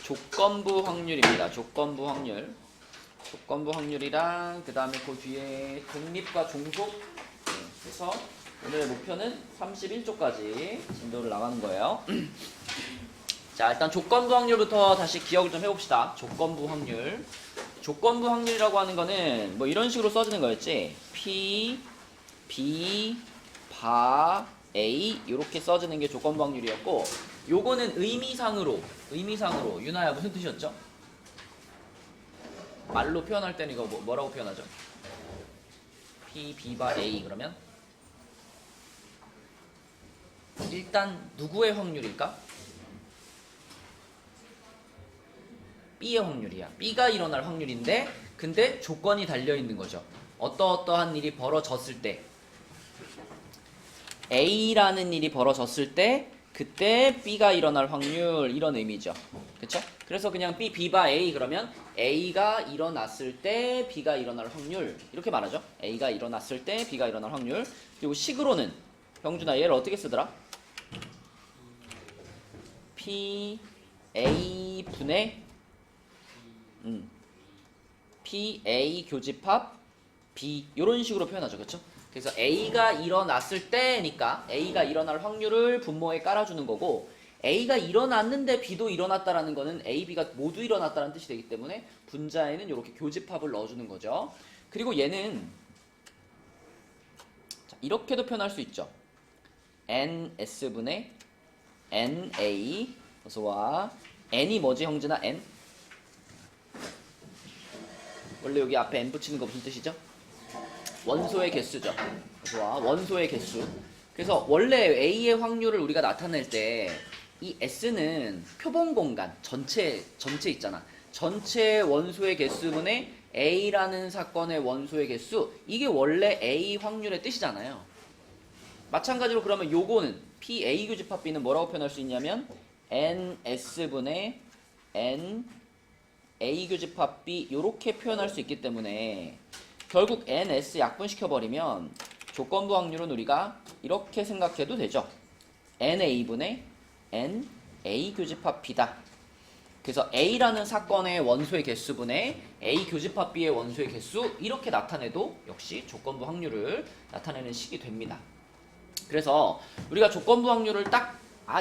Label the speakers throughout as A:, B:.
A: 조건부 확률입니다. 조건부 확률. 조건부 확률이랑 그 다음에 그 뒤에 독립과 종속 해서 오늘의 목표는 31조까지 진도를 나가는 거예요. 자, 일단 조건부 확률부터 다시 기억을 좀 해봅시다. 조건부 확률. 조건부 확률이라고 하는 거는 뭐 이런 식으로 써지는 거였지. P, B, 바, A 이렇게 써지는 게 조건부 확률이었고, 요거는 의미상으로 유나야 무슨 뜻이었죠? 말로 표현할 때는 이거 뭐라고 표현하죠? P, B, 바, A 그러면 일단 누구의 확률일까? B의 확률이야. B가 일어날 확률인데 근데 조건이 달려있는 거죠. 어떠한 일이 벌어졌을 때 A라는 일이 벌어졌을 때 그때 B가 일어날 확률 이런 의미죠. 그쵸? 그래서 그냥 B, B 바 A 그러면 A가 일어났을 때 B가 일어날 확률 이렇게 말하죠. A가 일어났을 때 B가 일어날 확률. 그리고 식으로는 병준아 얘를 어떻게 쓰더라? P, A 분의 P, A 교집합 B 이런 식으로 표현하죠. 그쵸? 그래서 A가 일어났을 때니까 A가 일어날 확률을 분모에 깔아주는 거고, A가 일어났는데 B도 일어났다라는 거는 A, B가 모두 일어났다는 뜻이 되기 때문에 분자에는 이렇게 교집합을 넣어주는 거죠. 그리고 얘는 자, 이렇게도 표현할 수 있죠. NS분의 NA 어서와 N이 뭐지 형준아? N? 원래 여기 앞에 N 붙이는 거 무슨 뜻이죠? 원소의 개수죠. 좋아. 원소의 개수. 그래서 원래 A의 확률을 우리가 나타낼 때 이 S는 표본 공간 전체 있잖아. 전체 원소의 개수분의 A라는 사건의 원소의 개수, 이게 원래 A 확률의 뜻이잖아요. 마찬가지로 그러면 요거는 PA 교집합 B는 뭐라고 표현할 수 있냐면 NS분의 N A 교집합 B 이렇게 표현할 수 있기 때문에 결국 NS 약분시켜버리면 조건부 확률은 우리가 이렇게 생각해도 되죠. NA분의 NA 교집합 B다. 그래서 A라는 사건의 원소의 개수분의 A 교집합 B의 원소의 개수 이렇게 나타내도 역시 조건부 확률을 나타내는 식이 됩니다. 그래서 우리가 조건부 확률을 딱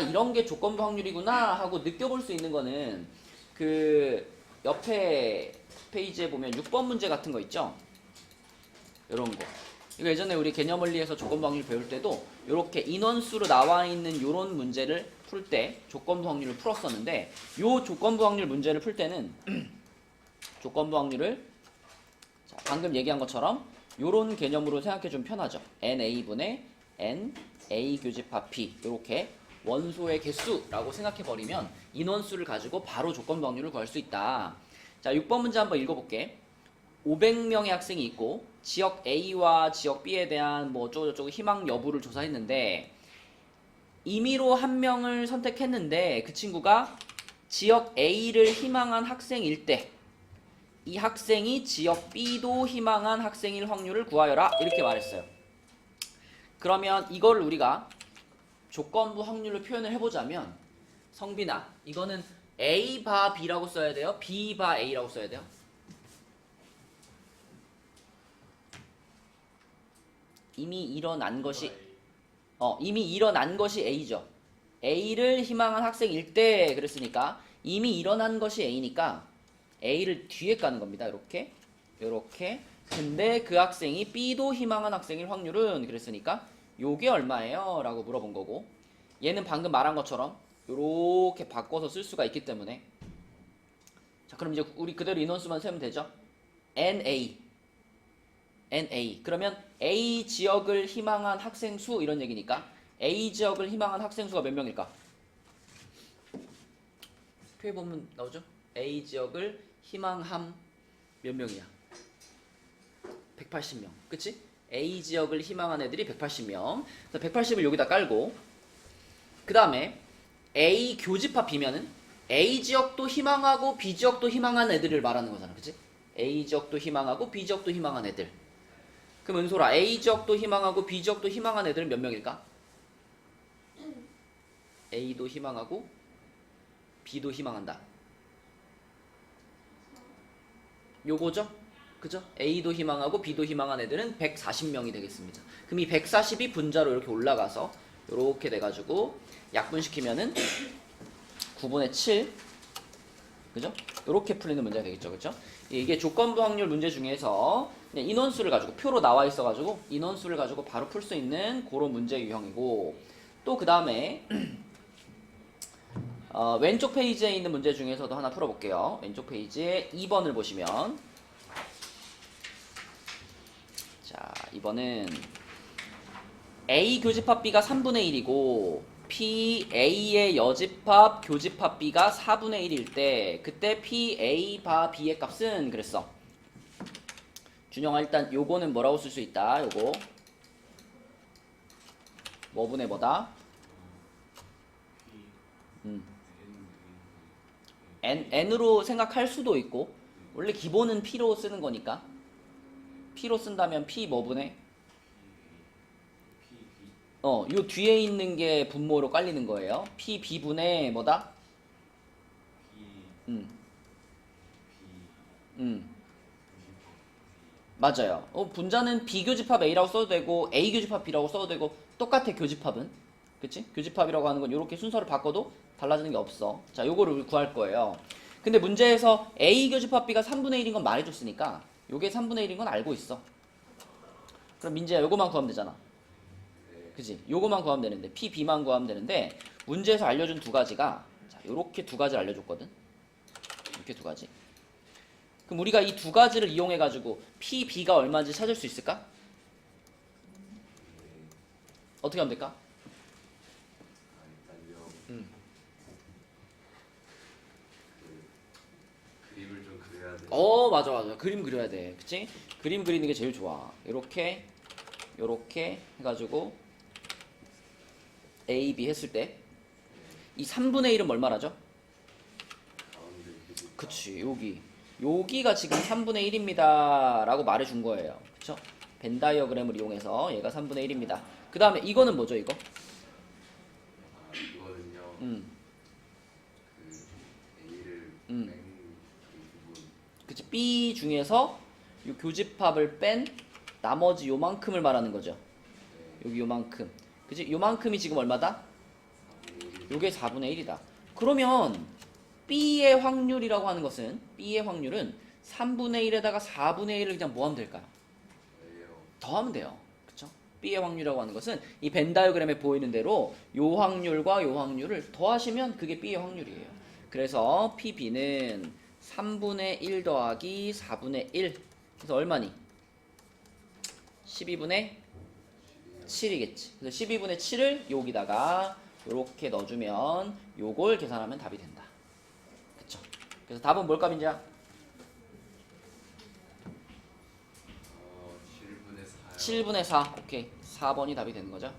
A: 이런 게 조건부 확률이구나 하고 느껴볼 수 있는 거는 그 옆에 페이지에 보면 6번 문제 같은 거 있죠? 요런 거. 이거 예전에 우리 개념 원리에서 조건부 확률 배울 때도 이렇게 인원수로 나와 있는 요런 문제를 풀 때 조건부 확률을 풀었었는데, 요 조건부 확률 문제를 풀 때는 조건부 확률을 자, 방금 얘기한 것처럼 요런 개념으로 생각해 주면 편하죠. NA분의 NA 교집합 B 이렇게 원소의 개수라고 생각해 버리면 인원수를 가지고 바로 조건부 확률을 구할 수 있다. 자, 6번 문제 한번 읽어볼게. 500명의 학생이 있고 지역 A와 지역 B에 대한 뭐 어쩌고저쩌고 희망 여부를 조사했는데 임의로 한 명을 선택했는데 그 친구가 지역 A를 희망한 학생일 때 이 학생이 지역 B도 희망한 학생일 확률을 구하여라 이렇게 말했어요. 그러면 이걸 우리가 조건부 확률로 표현을 해보자면, 성빈아 이거는 A 바 B라고 써야 돼요? B 바 A라고 써야 돼요? 이미 일어난 것이 A죠. A를 희망한 학생일 때 그랬으니까 이미 일어난 것이 A니까 A를 뒤에 까는 겁니다. 이렇게 근데 그 학생이 B도 희망한 학생일 확률은 그랬으니까 요게 얼마예요? 라고 물어본 거고, 얘는 방금 말한 것처럼 요렇게 바꿔서 쓸 수가 있기 때문에, 자 그럼 이제 우리 그대로 인원수만 세면 되죠. NA 그러면 A 지역을 희망한 학생 수 이런 얘기니까 A 지역을 희망한 학생 수가 몇 명일까? 표에 보면 나오죠? A 지역을 희망함 몇 명이야? 180명. 그치? A 지역을 희망한 애들이 180명. 그래서 180을 여기다 깔고, 그 다음에 A 교집합 B면은 A 지역도 희망하고 B 지역도 희망한 애들을 말하는 거잖아. 그치? A 지역도 희망하고 B 지역도 희망한 애들. 그럼 은솔아, A 지역도 희망하고 B 지역도 희망한 애들은 몇 명일까? A도 희망하고 B도 희망한다. 요거죠? 그죠? A도 희망하고 B도 희망한 애들은 140명이 되겠습니다. 그럼 이 140이 분자로 이렇게 올라가서 이렇게 돼가지고 약분시키면은 9분의 7, 그죠? 이렇게 풀리는 문제가 되겠죠, 그죠? 이게 조건부 확률 문제 중에서 그냥 인원수를 가지고 표로 나와 있어가지고 인원수를 가지고 바로 풀 수 있는 그런 문제 유형이고, 또 그 다음에 왼쪽 페이지에 있는 문제 중에서도 하나 풀어볼게요. 왼쪽 페이지에 2번을 보시면, 자, 이번은 A 교집합 B가 3분의 1이고 P A의 여집합 교집합 B가 4분의 1일 때 그때 P A 바 B의 값은 그랬어. 준영아, 일단 요거는 뭐라고 쓸 수 있다. 요거 뭐분의 뭐다? N으로 생각할 수도 있고, 원래 기본은 P로 쓰는 거니까 P로 쓴다면 P 뭐분의 요 뒤에 있는 게 분모로 깔리는 거예요. P B분의 뭐다? 맞아요. 분자는 B 교집합 A라고 써도 되고 A 교집합 B라고 써도 되고 똑같아, 교집합은. 그치? 교집합이라고 하는 건 이렇게 순서를 바꿔도 달라지는 게 없어. 자, 요거를 구할 거예요. 근데 문제에서 A 교집합 B가 3분의 1인 건 말해줬으니까 요게 3분의 1인 건 알고 있어. 그럼 민재야, 요거만 구하면 되잖아. 그지? 요거만 구하면 되는데, P, B만 구하면 되는데, 문제에서 알려준 두 가지가, 자, 요렇게 두 가지를 알려줬거든? 이렇게 두 가지. 그럼 우리가 이 두 가지를 이용해가지고, P, B가 얼마인지 찾을 수 있을까? 어떻게 하면 될까?
B: 그림을 좀 그려야 돼.
A: 맞아, 맞아. 그림 그려야 돼. 그치? 그림 그리는 게 제일 좋아. 요렇게, 요렇게 해가지고, A, B 했을 때, 이 3분의 1은 뭘 말하죠?
B: 가운데 이렇게
A: 그치, 여기가 지금 3분의 1입니다 라고 말해준 거예요. 그쵸? 벤 다이어그램을 이용해서 얘가 3분의 1입니다. 그 다음에 이거는 뭐죠, 이거?
B: 이거는요. 그 A를 뺀 부분.
A: 그치, B 중에서 요 교집합을 뺀 나머지 요만큼을 말하는 거죠. 여기 요만큼. 그치? 요만큼이 지금 얼마다? 요게 4분의 1이다. 그러면 B의 확률이라고 하는 것은, B의 확률은 3분의 1에다가 4분의 1을 그냥 뭐 하면 될까요? 더하면 돼요. 그쵸? B의 확률이라고 하는 것은 이 벤 다이어그램에 보이는 대로 요 확률과 요 확률을 더하시면 그게 B의 확률이에요. 그래서 PB는 3분의 1 더하기 4분의 1. 그래서 얼마니? 12분의 7이겠지. 그래서 12분의 7을 여기다가 이렇게 넣어주면 요걸 계산하면 답이 된다. 그쵸? 그래서 답은 뭘까, 민지야? 7분의 4. 오케이. 4번이 답이 되는 거죠.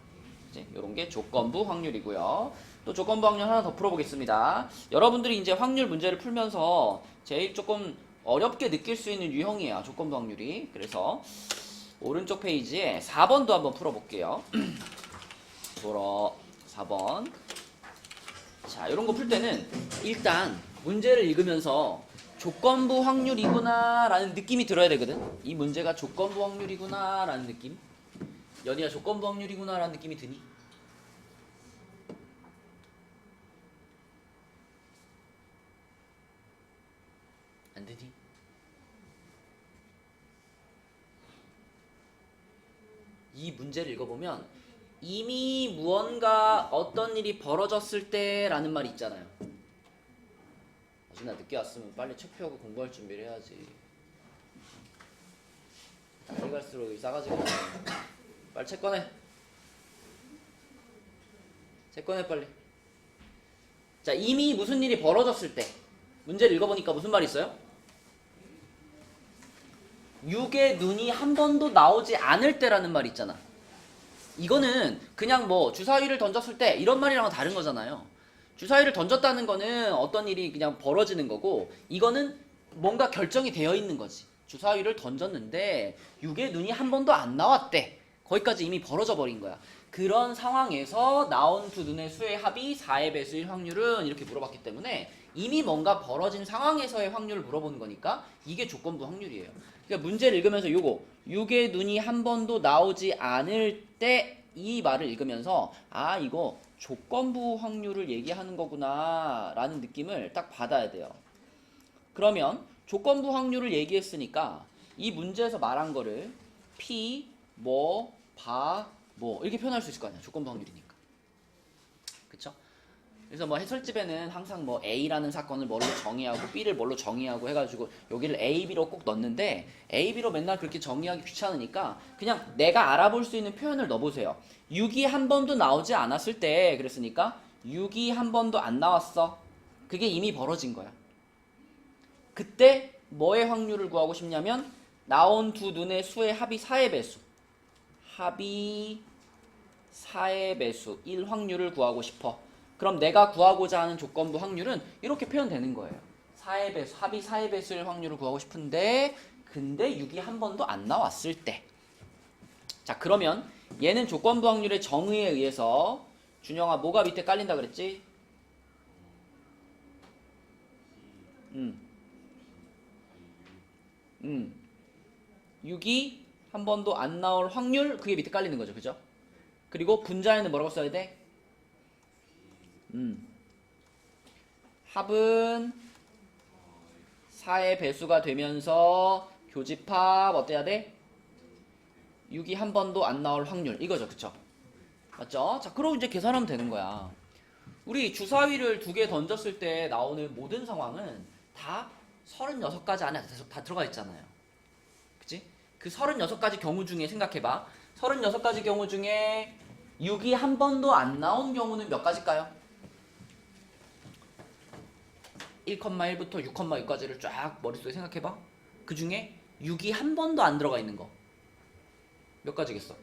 A: 이제 요런 게 조건부 확률이고요. 또 조건부 확률 하나 더 풀어보겠습니다. 여러분들이 이제 확률 문제를 풀면서 제일 조금 어렵게 느낄 수 있는 유형이에요, 조건부 확률이. 그래서 오른쪽 페이지에 4번도 한번 풀어볼게요. 보러 4번. 자, 이런 거 풀 때는 일단 문제를 읽으면서 조건부 확률이구나 라는 느낌이 들어야 되거든. 이 문제가 조건부 확률이구나 라는 느낌. 연희야, 조건부 확률이구나 라는 느낌이 드니? 안 드니? 이 문제를 읽어보면 이미 무언가 어떤 일이 벌어졌을 때 라는 말이 있잖아요. 나 늦게 왔으면 빨리 책 펴고 공부할 준비를 해야지. 나이 갈수록 이 싸가지가 많네. 빨리 책 꺼내. 책 꺼내 빨리. 자, 이미 무슨 일이 벌어졌을 때 문제를 읽어보니까 무슨 말이 있어요? 육의 눈이 한 번도 나오지 않을 때라는 말이 있잖아. 이거는 그냥 뭐 주사위를 던졌을 때 이런 말이랑은 다른 거잖아요. 주사위를 던졌다는 거는 어떤 일이 그냥 벌어지는 거고, 이거는 뭔가 결정이 되어 있는 거지. 주사위를 던졌는데 6의 눈이 한 번도 안 나왔대. 거기까지 이미 벌어져 버린 거야. 그런 상황에서 나온 두 눈의 수의 합이 4의 배수일 확률은, 이렇게 물어봤기 때문에 이미 뭔가 벌어진 상황에서의 확률을 물어보는 거니까 이게 조건부 확률이에요. 그러니까 문제를 읽으면서 요거 6의 눈이 한 번도 나오지 않을 때 이 말을 읽으면서 아 이거 조건부 확률을 얘기하는 거구나 라는 느낌을 딱 받아야 돼요. 그러면 조건부 확률을 얘기했으니까 이 문제에서 말한 거를 P, 뭐, 바, 뭐 이렇게 표현할 수 있을 거 아니야. 조건부 확률이니까. 그쵸? 그래서 뭐 해설집에는 항상 뭐 A라는 사건을 뭘로 정의하고 B를 뭘로 정의하고 해가지고 여기를 A, B로 꼭 넣는데 A, B로 맨날 그렇게 정의하기 귀찮으니까 그냥 내가 알아볼 수 있는 표현을 넣어보세요. 6이 한 번도 나오지 않았을 때 그랬으니까 6이 한 번도 안 나왔어. 그게 이미 벌어진 거야. 그때 뭐의 확률을 구하고 싶냐면 나온 두 눈의 수의 합이 4의 배수. 합이 4의 배수 1 확률을 구하고 싶어. 그럼 내가 구하고자 하는 조건부 확률은 이렇게 표현되는 거예요. 4의 배수, 합이 4의 배수일 확률을 구하고 싶은데 근데 6이 한 번도 안 나왔을 때. 자 그러면 얘는 조건부 확률의 정의에 의해서 준영아 뭐가 밑에 깔린다 그랬지? 6이 한 번도 안 나올 확률 그게 밑에 깔리는 거죠. 그죠? 그리고 분자에는 뭐라고 써야 돼? 합은 4의 배수가 되면서 교집합 어때야 돼? 6이 한 번도 안 나올 확률 이거죠. 그쵸? 맞죠? 자 그럼 이제 계산하면 되는 거야. 우리 주사위를 두 개 던졌을 때 나오는 모든 상황은 다 36가지 안에 다 들어가 있잖아요. 그치? 그 36가지 경우 중에 생각해봐. 36가지 경우 중에 6이 한 번도 안 나온 경우는 몇 가지일까요? 1,1부터 6,6까지를 쫙 머릿속에 생각해봐. 그 중에 6이 한 번도 안 들어가 있는 거 몇 가지겠어?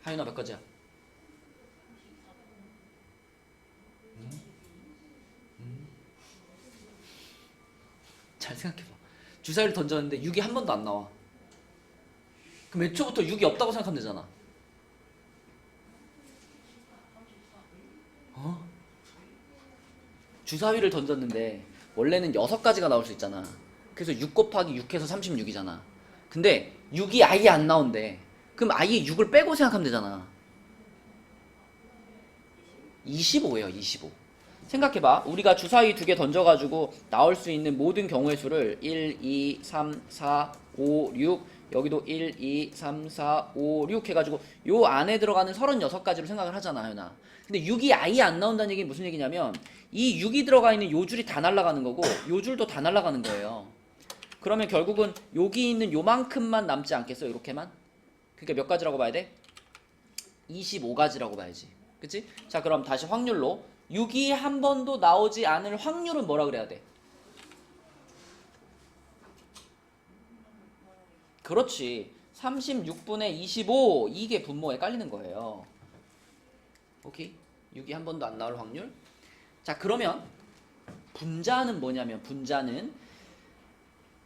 A: 하윤아 몇 가지야? 잘 생각해봐. 주사위를 던졌는데 6이 한 번도 안 나와. 그럼 애초부터 6이 없다고 생각하면 되잖아. 주사위를 던졌는데 원래는 6가지가 나올 수 있잖아. 그래서 6 곱하기 6해서 36이잖아. 근데 6이 아예 안 나온대. 그럼 아예 6을 빼고 생각하면 되잖아. 25예요. 25. 생각해봐. 우리가 주사위 2개 던져가지고 나올 수 있는 모든 경우의 수를 1, 2, 3, 4, 5, 6 여기도 1, 2, 3, 4, 5, 6 해가지고 요 안에 들어가는 36가지로 생각을 하잖아, 하윤아. 근데 6이 아예 안 나온다는 얘기는 무슨 얘기냐면 이 6이 들어가 있는 요 줄이 다 날아가는 거고 요 줄도 다 날아가는 거예요. 그러면 결국은 여기 있는 요만큼만 남지 않겠어? 요렇게만? 그러니까 몇 가지라고 봐야 돼? 25가지라고 봐야지. 그치? 자 그럼 다시 확률로 6이 한 번도 나오지 않을 확률은 뭐라 그래야 돼? 그렇지. 36분의 25 이게 분모에 깔리는 거예요. 오케이? 6이 한 번도 안 나올 확률. 자 그러면 분자는 뭐냐면 분자는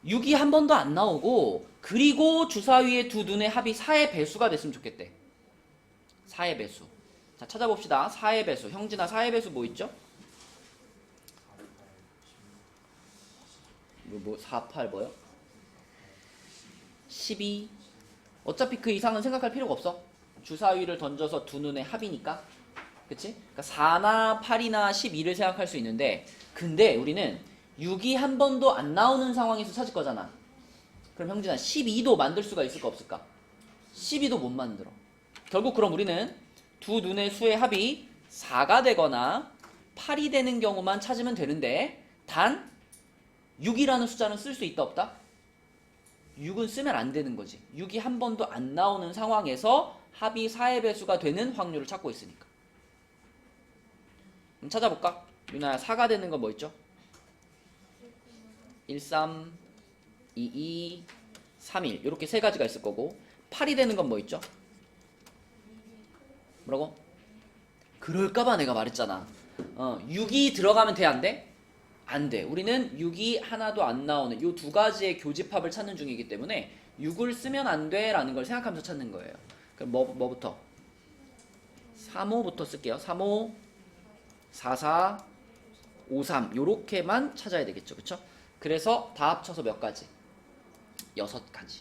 A: 6이 한 번도 안 나오고 그리고 주사위의 두 눈의 합이 4의 배수가 됐으면 좋겠대. 4의 배수. 자 찾아봅시다. 4의 배수. 형진아 4의 배수 뭐 있죠? 4, 8 뭐요? 12. 어차피 그 이상은 생각할 필요가 없어. 주사위를 던져서 두 눈의 합이니까. 그치? 그러니까 4나 8이나 12를 생각할 수 있는데 근데 우리는 6이 한 번도 안 나오는 상황에서 찾을 거잖아. 그럼 형진아 12도 만들 수가 있을까 없을까? 12도 못 만들어. 결국 그럼 우리는 두 눈의 수의 합이 4가 되거나 8이 되는 경우만 찾으면 되는데 단 6이라는 숫자는 쓸 수 있다 없다? 6은 쓰면 안 되는 거지. 6이 한 번도 안 나오는 상황에서 합이 4의 배수가 되는 확률을 찾고 있으니까. 그럼 찾아볼까? 유나야 4가 되는 건 뭐 있죠? 1, 3, 2, 2, 3, 1 이렇게 세 가지가 있을 거고 8이 되는 건 뭐 있죠? 뭐라고? 그럴까봐 내가 말했잖아. 6이 들어가면 돼 안 돼? 안 돼. 우리는 6이 하나도 안 나오는 이 두 가지의 교집합을 찾는 중이기 때문에 6을 쓰면 안 돼 라는 걸 생각하면서 찾는 거예요. 그럼 뭐부터? 3호부터 쓸게요. 3호 44, 53 요렇게만 찾아야 되겠죠. 그쵸? 그래서 다 합쳐서 몇 가지? 6가지.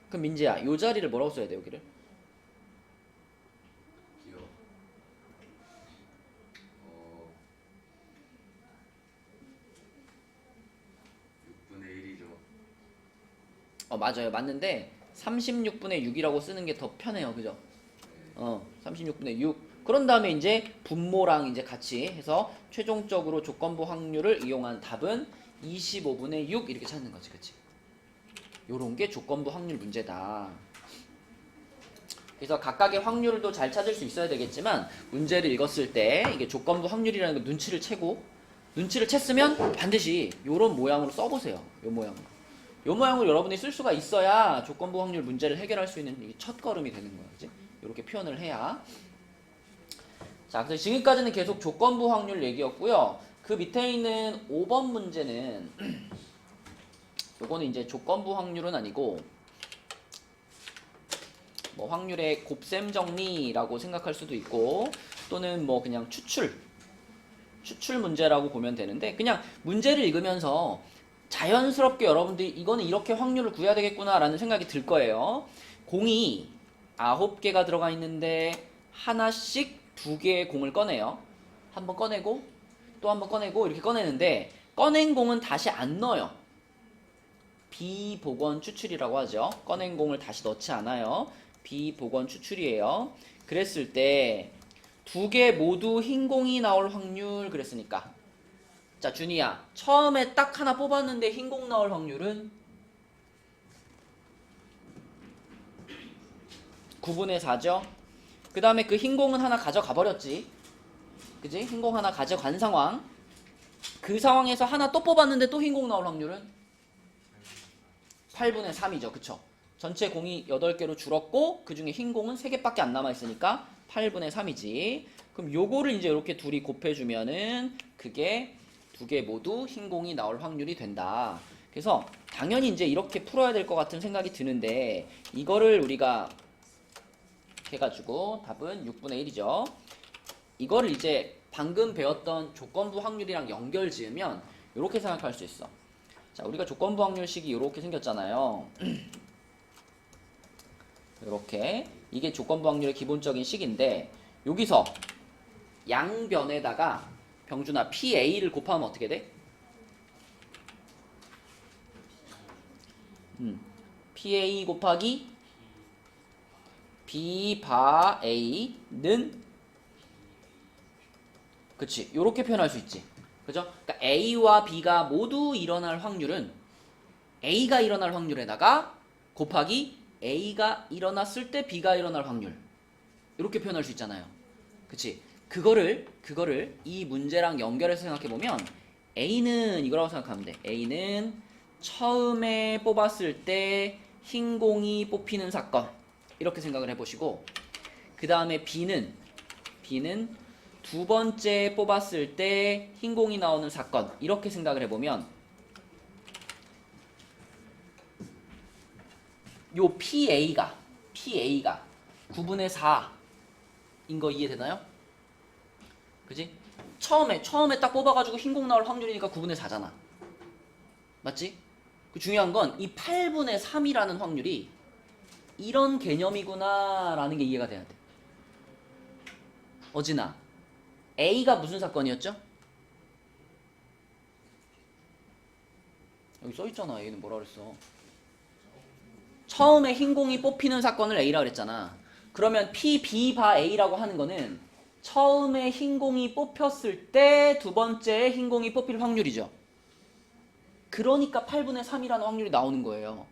A: 그럼 민지야, 요 자리를 뭐라고 써야 돼, 여기를?
B: 기억. 6분의 1이죠.
A: 맞아요. 맞는데 36분의 6이라고 쓰는 게 더 편해요. 그죠? 36분의 6. 그런 다음에 이제 분모랑 이제 같이 해서 최종적으로 조건부 확률을 이용한 답은 25분의 6 이렇게 찾는 거지. 그치? 요런 게 조건부 확률 문제다. 그래서 각각의 확률도 잘 찾을 수 있어야 되겠지만 문제를 읽었을 때 이게 조건부 확률이라는 거 눈치를 채고 눈치를 챘으면 반드시 요런 모양으로 써보세요. 요 모양으로. 요 모양으로 여러분이 쓸 수가 있어야 조건부 확률 문제를 해결할 수 있는 첫 걸음이 되는 거예요. 그치? 이렇게 표현을 해야. 자, 그래서 지금까지는 계속 조건부 확률 얘기였고요. 그 밑에 있는 5번 문제는 요거는 이제 조건부 확률은 아니고 뭐 확률의 곱셈 정리라고 생각할 수도 있고 또는 뭐 그냥 추출 문제라고 보면 되는데 그냥 문제를 읽으면서 자연스럽게 여러분들이 이거는 이렇게 확률을 구해야 되겠구나 라는 생각이 들 거예요. 공이 9개가 들어가 있는데 하나씩 2개의 공을 꺼내요. 한번 꺼내고 또 한번 꺼내고 이렇게 꺼내는데 꺼낸 공은 다시 안 넣어요. 비복원 추출이라고 하죠. 꺼낸 공을 다시 넣지 않아요. 비복원 추출이에요. 그랬을 때 2개 모두 흰 공이 나올 확률 그랬으니까 자, 준이야. 처음에 딱 하나 뽑았는데 흰 공 나올 확률은 9분의 4죠. 그 다음에 그 흰 공은 하나 가져가 버렸지. 그지? 흰 공 하나 가져간 상황. 그 상황에서 하나 또 뽑았는데 또 흰 공 나올 확률은 8분의 3이죠. 그쵸? 전체 공이 8개로 줄었고 그 중에 흰 공은 3개밖에 안 남아있으니까 8분의 3이지. 그럼 요거를 이제 이렇게 둘이 곱해주면은 그게 2개 모두 흰 공이 나올 확률이 된다. 그래서 당연히 이제 이렇게 풀어야 될 것 같은 생각이 드는데 이거를 우리가 해가지고 답은 6분의 1이죠. 이거를 이제 방금 배웠던 조건부 확률이랑 연결 지으면 이렇게 생각할 수 있어. 자, 우리가 조건부 확률식이 이렇게 생겼잖아요. 이렇게 이게 조건부 확률의 기본적인 식인데 여기서 양변에다가 병준아 PA를 곱하면 어떻게 돼? PA 곱하기 B 바 A는 그치 요렇게 표현할 수 있지. 그죠? 그러니까 A와 B가 모두 일어날 확률은 A가 일어날 확률에다가 곱하기 A가 일어났을 때 B가 일어날 확률 이렇게 표현할 수 있잖아요. 그치? 그거를 이 문제랑 연결해서 생각해보면 A는 이거라고 생각하면 돼. A는 처음에 뽑았을 때 흰 공이 뽑히는 사건 이렇게 생각을 해보시고 그 다음에 B는 두 번째 뽑았을 때 흰 공이 나오는 사건 이렇게 생각을 해보면 요 PA가 9분의 4인 거 이해되나요? 그지? 처음에 딱 뽑아가지고 흰 공 나올 확률이니까 9분의 4잖아. 맞지? 그 중요한 건 이 8분의 3이라는 확률이 이런 개념이구나 라는 게 이해가 돼야 돼. 어진아, A가 무슨 사건이었죠? 여기 써있잖아. A는 뭐라 그랬어? 처음에 흰 공이 뽑히는 사건을 A라 그랬잖아. 그러면 P, B, 바 A라고 하는 거는 처음에 흰 공이 뽑혔을 때 두 번째 흰 공이 뽑힐 확률이죠. 그러니까 8분의 3이라는 확률이 나오는 거예요.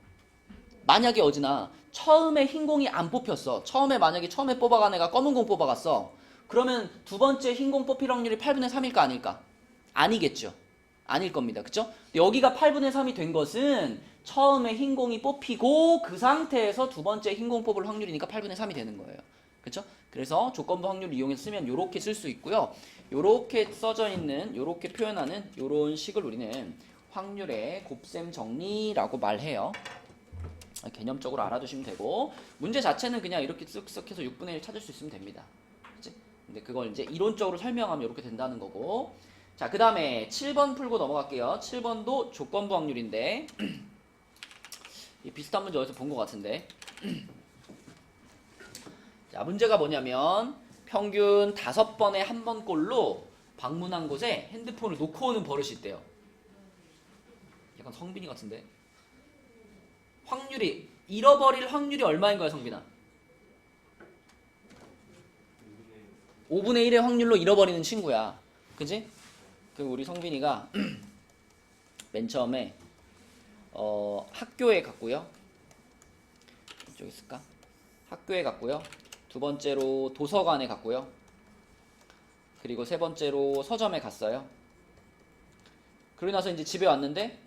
A: 만약에 어지나 처음에 흰 공이 안 뽑혔어. 만약에 처음에 뽑아간 애가 검은 공 뽑아갔어. 그러면 두 번째 흰 공 뽑힐 확률이 8분의 3일까 아닐까? 아니겠죠. 아닐 겁니다. 그쵸? 여기가 8분의 3이 된 것은 처음에 흰 공이 뽑히고 그 상태에서 두 번째 흰 공 뽑을 확률이니까 8분의 3이 되는 거예요. 그쵸? 그래서 조건부 확률을 이용해서 쓰면 요렇게 쓸 수 있고요. 요렇게 써져 있는, 요렇게 표현하는 요런 식을 우리는 확률의 곱셈 정리라고 말해요. 개념적으로 알아두시면 되고 문제 자체는 그냥 이렇게 쓱쓱 해서 6분의 1 찾을 수 있으면 됩니다. 그치? 근데 그걸 이제 이론적으로 설명하면 이렇게 된다는 거고. 자, 그 다음에 7번 풀고 넘어갈게요. 7번도 조건부 확률인데 비슷한 문제 어디서 본 것 같은데. 자, 문제가 뭐냐면 평균 5번에 한 번 꼴로 방문한 곳에 핸드폰을 놓고 오는 버릇이 있대요. 약간 성빈이 같은데. 확률이 잃어버릴 확률이 얼마인 거야, 성빈아? 5분의 1의 확률로 잃어버리는 친구야. 그지? 그 우리 성빈이가 맨 처음에 학교에 갔고요. 이쪽 있을까? 학교에 갔고요. 두 번째로 도서관에 갔고요. 그리고 세 번째로 서점에 갔어요. 그러고 나서 이제 집에 왔는데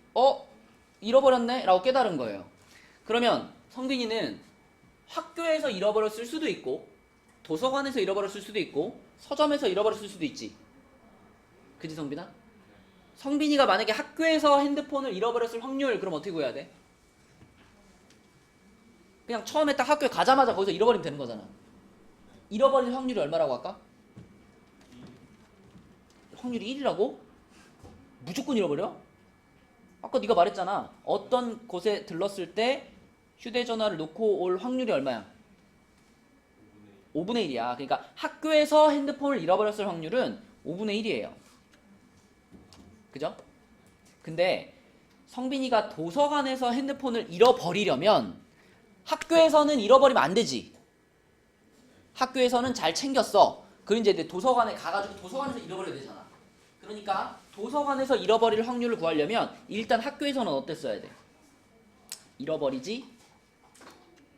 A: 잃어버렸네? 라고 깨달은 거예요. 그러면 성빈이는 학교에서 잃어버렸을 수도 있고 도서관에서 잃어버렸을 수도 있고 서점에서 잃어버렸을 수도 있지. 그지 성빈아? 성빈이가 만약에 학교에서 핸드폰을 잃어버렸을 확률 그럼 어떻게 구해야 돼? 그냥 처음에 딱 학교에 가자마자 거기서 잃어버리면 되는 거잖아. 잃어버릴 확률이 얼마라고 할까? 확률이 1이라고? 무조건 잃어버려? 아까 네가 말했잖아. 어떤 곳에 들렀을 때 휴대전화를 놓고 올 확률이 얼마야? 5분의 1이야. 그러니까 학교에서 핸드폰을 잃어버렸을 확률은 5분의 1이에요. 그죠? 근데 성빈이가 도서관에서 핸드폰을 잃어버리려면 학교에서는 잃어버리면 안 되지. 학교에서는 잘 챙겼어. 그럼 이제 도서관에 가가지고 도서관에서 잃어버려야 되잖아. 그러니까 도서관에서 잃어버릴 확률을 구하려면 일단 학교에서는 어땠어야 돼? 잃어버리지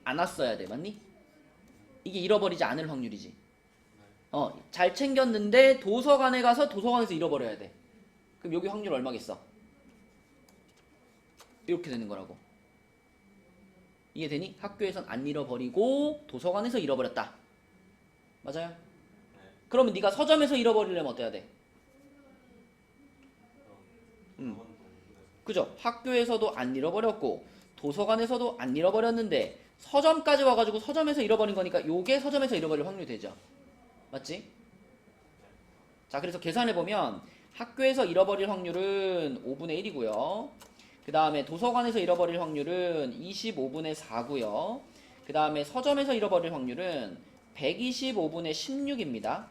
A: 않았어야 돼. 맞니? 이게 잃어버리지 않을 확률이지. 잘 챙겼는데 도서관에 가서 도서관에서 잃어버려야 돼. 그럼 여기 확률 얼마겠어? 이렇게 되는 거라고. 이해되니? 학교에선 안 잃어버리고 도서관에서 잃어버렸다. 맞아요? 그러면 네가 서점에서 잃어버리려면 어때야 돼? 그죠? 학교에서도 안 잃어버렸고 도서관에서도 안 잃어버렸는데 서점까지 와가지고 서점에서 잃어버린 거니까 요게 서점에서 잃어버릴 확률이 되죠. 맞지? 자, 그래서 계산해보면 학교에서 잃어버릴 확률은 5분의 1이고요. 그 다음에 도서관에서 잃어버릴 확률은 25분의 4고요. 그 다음에 서점에서 잃어버릴 확률은 125분의 16입니다.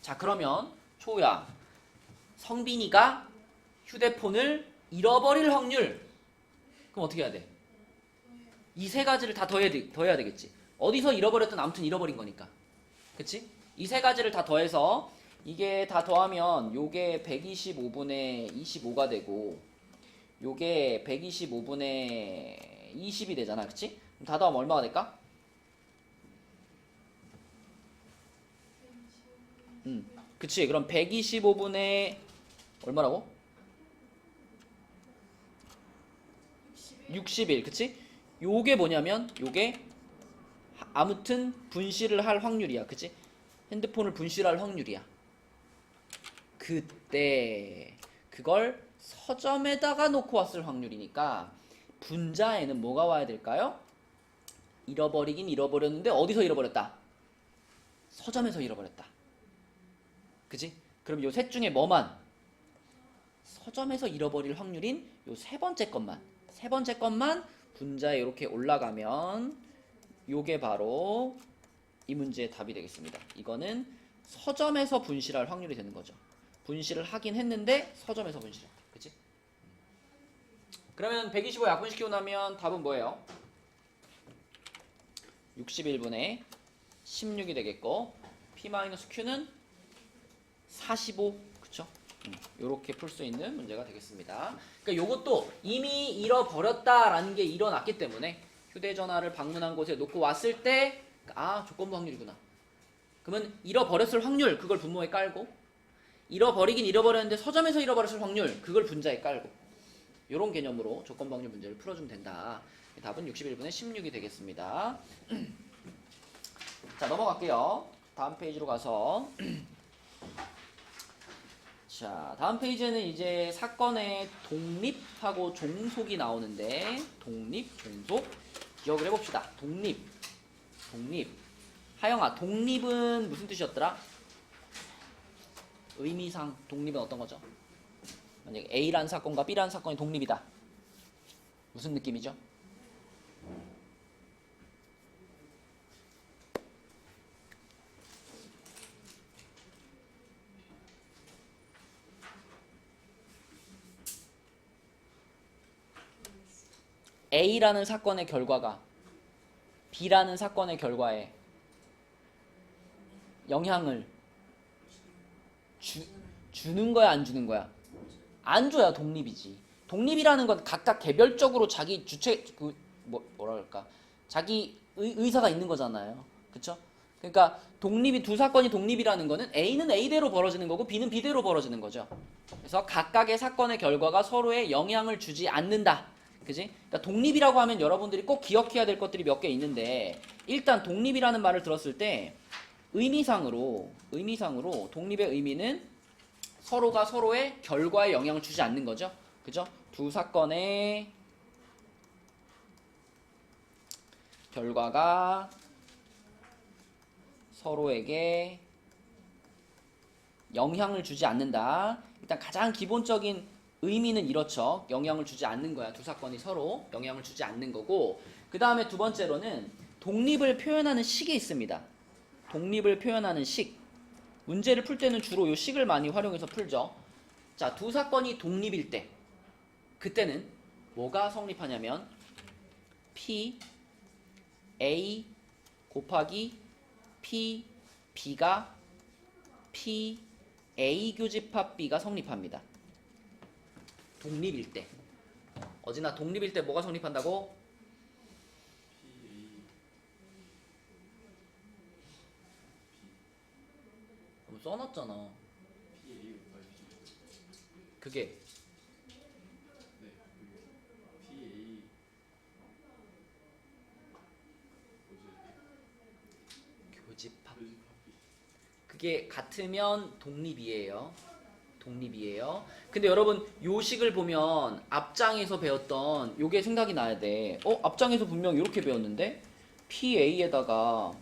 A: 자, 그러면 초우야, 성빈이가 휴대폰을 잃어버릴 확률 그럼 어떻게 해야 돼? 이 세 가지를 다 더해야 되겠지. 어디서 잃어버렸든 아무튼 잃어버린 거니까. 그치? 이 세 가지를 다 더해서 이게 다 더하면 요게 125분의 25가 되고 요게 125분의 20이 되잖아. 그치? 그럼 다 더하면 얼마가 될까? 그치. 그럼 125분의 얼마라고? 61. 그치? 요게 뭐냐면 요게 아무튼 분실을 할 확률이야. 그치? 핸드폰을 분실할 확률이야. 그때 그걸 서점에다가 놓고 왔을 확률이니까 분자에는 뭐가 와야 될까요? 잃어버리긴 잃어버렸는데 어디서 잃어버렸다? 서점에서 잃어버렸다. 그치? 그럼 요 셋 중에 뭐만? 서점에서 잃어버릴 확률인 요 세 번째 것만 분자에 이렇게 올라가면 요게 바로 이 문제의 답이 되겠습니다. 이거는 서점에서 분실할 확률이 되는 거죠. 분실을 하긴 했는데 서점에서 분실했다. 그치? 그러면 125 약분시키고 나면 답은 뭐예요? 61분의 16이 되겠고 P-Q는 45. 그쵸? 요렇게 풀 수 있는 문제가 되겠습니다. 그러니까 요것도 이미 잃어버렸다라는 게 일어났기 때문에 휴대전화를 방문한 곳에 놓고 왔을 때 조건부 확률이구나. 그러면 잃어버렸을 확률 그걸 분모에 깔고 잃어버리긴 잃어버렸는데 서점에서 잃어버렸을 확률 그걸 분자에 깔고 요런 개념으로 조건부 확률 문제를 풀어주면 된다. 답은 61분의 16이 되겠습니다. 자, 넘어갈게요. 다음 페이지로 가서 자, 다음 페이지에는 이제 사건의 독립하고 종속이 나오는데 독립, 종속 기억을 해봅시다. 독립 하영아, 독립은 무슨 뜻이었더라? 의미상 독립은 어떤 거죠? 만약에 A라는 사건과 B라는 사건이 독립이다. 무슨 느낌이죠? A라는 사건의 결과가 B라는 사건의 결과에 영향을 주는 거야, 안 주는 거야? 안 줘야 독립이지. 독립이라는 건 각각 개별적으로 자기 주체 뭐라 그럴까? 자기 의사가 있는 거잖아요. 그렇죠? 그러니까 독립이 두 사건이 독립이라는 거는 A는 A대로 벌어지는 거고 B는 B대로 벌어지는 거죠. 그래서 각각의 사건의 결과가 서로에 영향을 주지 않는다. 그지? 그러니까 독립이라고 하면 여러분들이 꼭 기억해야 될 것들이 몇 개 있는데 일단 독립이라는 말을 들었을 때 의미상으로 독립의 의미는 서로가 서로의 결과에 영향을 주지 않는 거죠. 그죠? 두 사건의 결과가 서로에게 영향을 주지 않는다. 일단 가장 기본적인 의미는 이렇죠. 영향을 주지 않는 거야. 두 사건이 서로 영향을 주지 않는 거고, 그 다음에 두 번째로는 독립을 표현하는 식이 있습니다. 독립을 표현하는 식. 문제를 풀 때는 주로 이 식을 많이 활용해서 풀죠. 자, 두 사건이 독립일 때 그때는 뭐가 성립하냐면 P A 곱하기 P B가 P A 교집합 B가 성립합니다. 독립일 때. 어지나 독립일 때 뭐가 성립한다고? 써놨잖아. 그게 교집합. 그게 같으면 독립이에요. 독립이에요. 근데 여러분 요 식을 보면 앞장에서 배웠던 요게 생각이 나야 돼. 앞장에서 분명 이렇게 배웠는데 PA에다가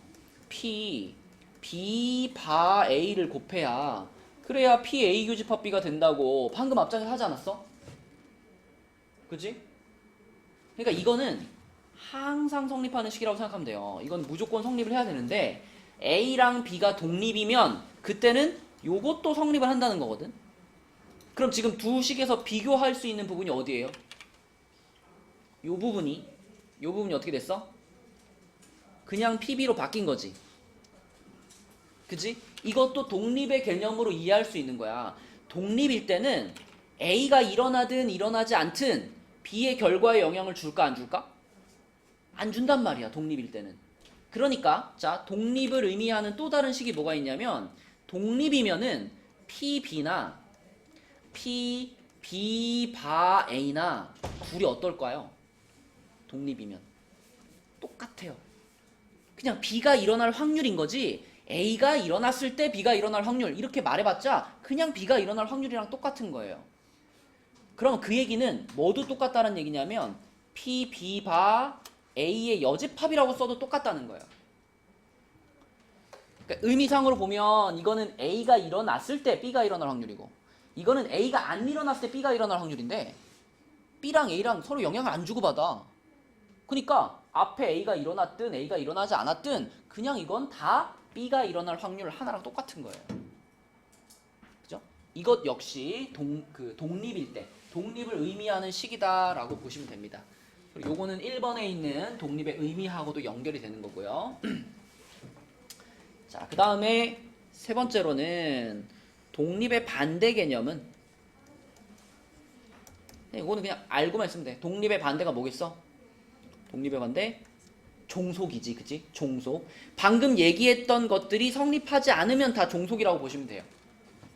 A: P B 바 A를 곱해야 그래야 PA 교집합 B가 된다고 방금 앞장에서 하지 않았어? 그치? 그러니까 이거는 항상 성립하는 식이라고 생각하면 돼요. 이건 무조건 성립을 해야 되는데 A랑 B가 독립이면 그때는 요것도 성립을 한다는 거거든. 그럼 지금 두 식에서 비교할 수 있는 부분이 어디예요? 요 부분이 어떻게 됐어? 그냥 PB로 바뀐 거지. 그치? 이것도 독립의 개념으로 이해할 수 있는 거야. 독립일 때는 A가 일어나든 일어나지 않든 B의 결과에 영향을 줄까 안 줄까? 안 준단 말이야, 독립일 때는. 그러니까 자, 독립을 의미하는 또 다른 식이 뭐가 있냐면 독립이면은 PB나 B 바 A나 둘이 어떨까요? 독립이면 똑같아요. 그냥 B가 일어날 확률인 거지 A가 일어났을 때 B가 일어날 확률 이렇게 말해봤자 그냥 B가 일어날 확률이랑 똑같은 거예요. 그럼 그 얘기는 뭐도 똑같다는 얘기냐면 P, B 바 A의 여집합이라고 써도 똑같다는 거예요. 그러니까 의미상으로 보면 이거는 A가 일어났을 때 B가 일어날 확률이고 이거는 A가 안 일어났을 때 B가 일어날 확률인데 B랑 A랑 서로 영향을 안 주고받아. 그러니까 앞에 A가 일어났든 A가 일어나지 않았든 그냥 이건 다 B가 일어날 확률 하나랑 똑같은 거예요. 그죠? 이것 역시 독립일 때 독립을 의미하는 식이다라고 보시면 됩니다. 그리고 요거는 1번에 있는 독립의 의미하고도 연결이 되는 거고요. 자, 그 다음에 세 번째로는 독립의 반대 개념은 이거는 그냥 알고만 있으면 돼. 독립의 반대가 뭐겠어? 독립의 반대? 종속이지, 그치? 종속. 방금 얘기했던 것들이 성립하지 않으면 다 종속이라고 보시면 돼요.